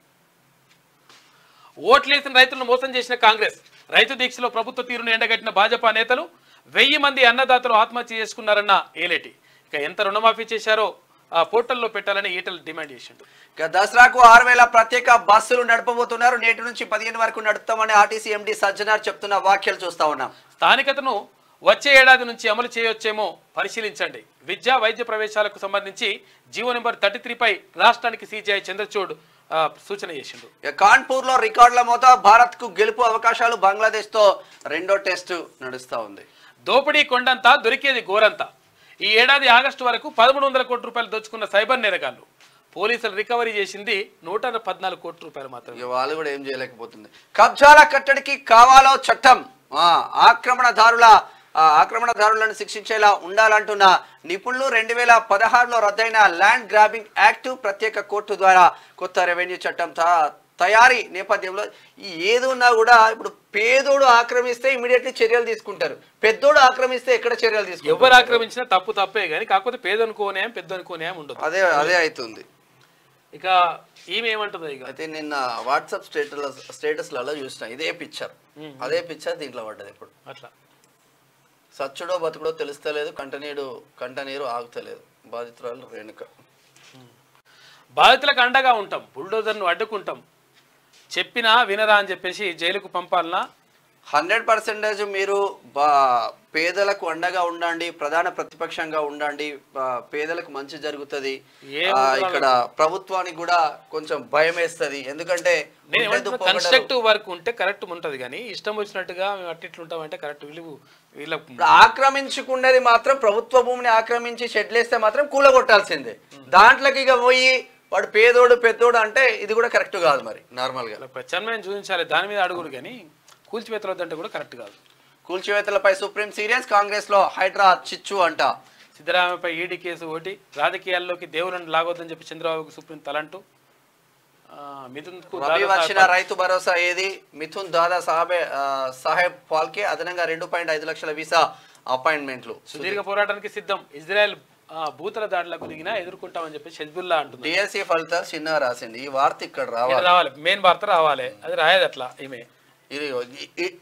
ఓట్లేసిన రైతులను మోసం చేసిన కాంగ్రెస్, రైతు దీక్షలో ప్రభుత్వ తీరును ఎండగట్టిన భాజపా నేతలు, 1000 మంది అన్నదాతలు ఆత్మహత్య చేసుకున్నారన్న ఏలేటి. ఇక ఎంత రుణమాఫీ చేశారో ఆ పోర్టల్లో పెట్టాలని ఈటలు డిమాండ్ చేసిండు. దసరాకు 6,000 ప్రత్యేక బస్సులు నడపబోతున్నారు. నేటి నుంచి 15 వరకు నడుపుతామని ఆర్టీసీ ఎండీ సజ్జనార్ చెప్తున్న వ్యాఖ్యలు చూస్తా ఉన్నాం. స్థానికతను వచ్చే ఏడాది నుంచి అమలు చేయొచ్చేమో పరిశీలించండి. విద్యా వైద్య ప్రవేశాలకు సంబంధించి జీవో నెంబర్ 33పై రాష్ట్రానికి సిజిఐ చంద్రచూడ్ సూచన చేసిండు. కాన్పూర్ లో రికార్డుల మోత, భారత్ కు గెలుపు అవకాశాలు. బంగ్లాదేశ్ తో రెండో టెస్టు నడుస్తా ఉంది. దోపిడీ కొండంతా దొరికేది గోరంతా. ఈ ఏడాది ఆగస్టు వరకు 1300 కోట్ల రూపాయలు దోచుకున్న సైబర్ నేరగాళ్లు పోలీసులు రికవరీ చేసింది 114 కోట్ల రూపాయలు మాత్రమే. వాళ్ళు కూడా ఏం చేయలేకపోతుంది. కబ్జాల కట్టడికి కావాలో చట్టం, ఆక్రమణదారులను శిక్షించేలా ఉండాలంటున్న నిపుణులు. 2016లో రద్దయిన ల్యాండ్ గ్రాబింగ్ యాక్ట్ ప్రత్యేక కోర్టు ద్వారా కొత్త రెవెన్యూ చట్టం తయారీ నేపథ్యంలో ఏదున్నా కూడా ఇప్పుడు పేదోడు ఆక్రమిస్తే ఇమీడియట్లీ చర్యలు తీసుకుంటారు, పెద్దోడు ఆక్రమిస్తే ఎక్కడ చర్యలు తీసుకుంటారు? ఎవరు ఆక్రమించినా తప్పే కానీ కాకపోతే పేదనుకోనేం పెద్దనుకోనేం ఉండదు. అదే అవుతుంది. ఇక ఈమె ఏమంటుంది? ఇక అయితే నిన్న వాట్సాప్ స్టేటస్లలో చూసిన ఇదే పిక్చర్, అదే పిక్చర్ దీంట్లో పడ్డది. ఇప్పుడు అట్లా సచ్చుడో బతుకుడో తెలుస్తలేదు, కంటనీరు ఆగుతలేదు. బాధితురాలు రేణుక. బాధితులకు అండగా ఉంటాం, బుల్డోజర్ను అడ్డుకుంటాం, చెప్పినా వినరా అని చెప్పేసి జైలుకు పంపాలనా? 100% మీరు పేదలకు అండగా ఉండండి, ప్రధాన ప్రతిపక్షంగా ఉండండి, పేదలకు మంచి జరుగుతుంది. ఇక్కడ ప్రభుత్వానికి కూడా కొంచెం భయం వేస్తుంది. ఎందుకంటే కన్స్ట్రక్టివ్ వర్క్ ఉంటే కరెక్ట్ ఉంటది, కానీ ఇష్టం వచ్చినట్టుగా మేము అట్టిట్లుంటాం అంటే కరెక్ట్. వీళ్ళకు ఆక్రమించుకున్నది మాత్రం ప్రభుత్వ భూమిని ఆక్రమించి షెడ్లేస్తే మాత్రం కూలగొట్టాల్సిందే. దాంట్లోకి ఇక పోయి వాడు పేదోడు పెద్దోడు అంటే ఇది కూడా కరెక్ట్ కాదు. మరి నార్మల్ గా ప్రత్యామ్నాయం చూపించాలి, దాని మీద అడుగురు, కానీ కూల్చివేతలు వద్దంటే కూడా కరెక్ట్ కాదు. కూల్చివేతలపై సుప్రీం సీరియస్, కాంగ్రెస్ లో హైడ్రా చిచ్చు అంట. సిద్ధరామయ్యపై ఈడీ కేసు ఒకటి, రాజకీయాల్లోకి దేవులను లాగొద్దని చెప్పి చంద్రబాబుకు సుప్రీం తలంటూ. వచ్చిన రైతు భరోసా ఏది? మిథున్ దాదా సాహెబ్ ఫాల్కే అదనంగా 2.5 లక్షల వీసా అపాయింట్మెంట్లు. సుదీర్ఘ పోరాటానికి సిద్ధం, ఇజ్రాయెల్ భూతల దాడులకు దిగినా ఎదుర్కొంటామని చెప్పి హెజ్బుల్లా అంటుంది. డిఎస్సి ఫలితాలు చిన్నగా రాసింది. ఈ వార్త ఇక్కడ రావాలి, మెయిన్ వార్త రావాలి, అది రాయేది అట్లా. ఈమె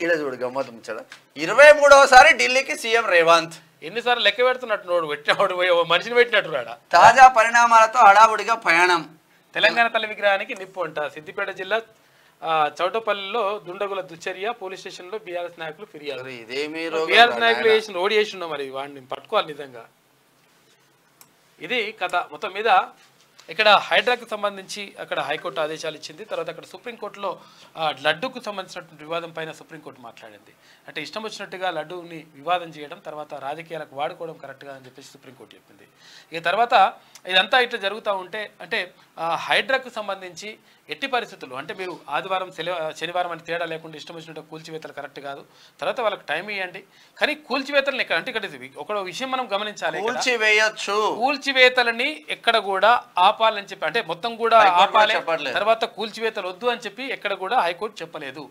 ఇలా చూడు గమ్మత్ ముచ్చట. 23వసారి ఢిల్లీకి సీఎం రేవంత్. ఎన్నిసార్లు లెక్క పెడుతున్నట్టు నోడు పెట్టినవాడు మనిషిని పెట్టినట్టు రాడా. తాజా పరిణామాలతో హడావుడిగా ప్రయాణం. తెలంగాణ తల్లి విగ్రహానికి నిప్పు అంట. సిద్దిపేట జిల్లా చౌటపల్లిలో దుండగుల దుశ్చర్య, పోలీస్ స్టేషన్ లో బీఆర్ఎస్ నాయకులు ఫిర్యాదు. బీఆర్ఎస్ నాయకులు వేసిన రోడ్ చేసిండో మరి వాడిని పట్టుకోవాలి నిజంగా. ఇది కథ మొత్తం మీద. ఇక్కడ హైడ్రాకు సంబంధించి అక్కడ హైకోర్టు ఆదేశాలు ఇచ్చింది. తర్వాత అక్కడ సుప్రీంకోర్టులో లడ్డూకు సంబంధించినటువంటి వివాదం పైన సుప్రీంకోర్టు మాట్లాడింది. అంటే ఇష్టం వచ్చినట్టుగా లడ్డూని వివాదం చేయడం, తర్వాత రాజకీయాలకు వాడుకోవడం కరెక్ట్గా అని చెప్పేసి సుప్రీంకోర్టు చెప్పింది. ఇక తర్వాత ఇదంతా ఇట్లా జరుగుతూ ఉంటే అంటే హైడ్రాకు సంబంధించి ఎట్టి పరిస్థితులు అంటే మీరు ఆదివారం శనివారం అని తేడా లేకుండా ఇష్టం వచ్చినట్టు కూల్చివేతలు కరెక్ట్ కాదు. తర్వాత వాళ్ళకి టైం ఇవ్వండి, కానీ కూల్చివేతలను ఎక్కడ అంటే ఇక్కడ ఒక విషయం మనం గమనించాలి, కూల్చివేతలని ఎక్కడ కూడా ఆపాలని చెప్పి అంటే మొత్తం కూడా ఆపాలి, తర్వాత కూల్చివేతలు వద్దు అని చెప్పి ఎక్కడ కూడా హైకోర్టు చెప్పలేదు.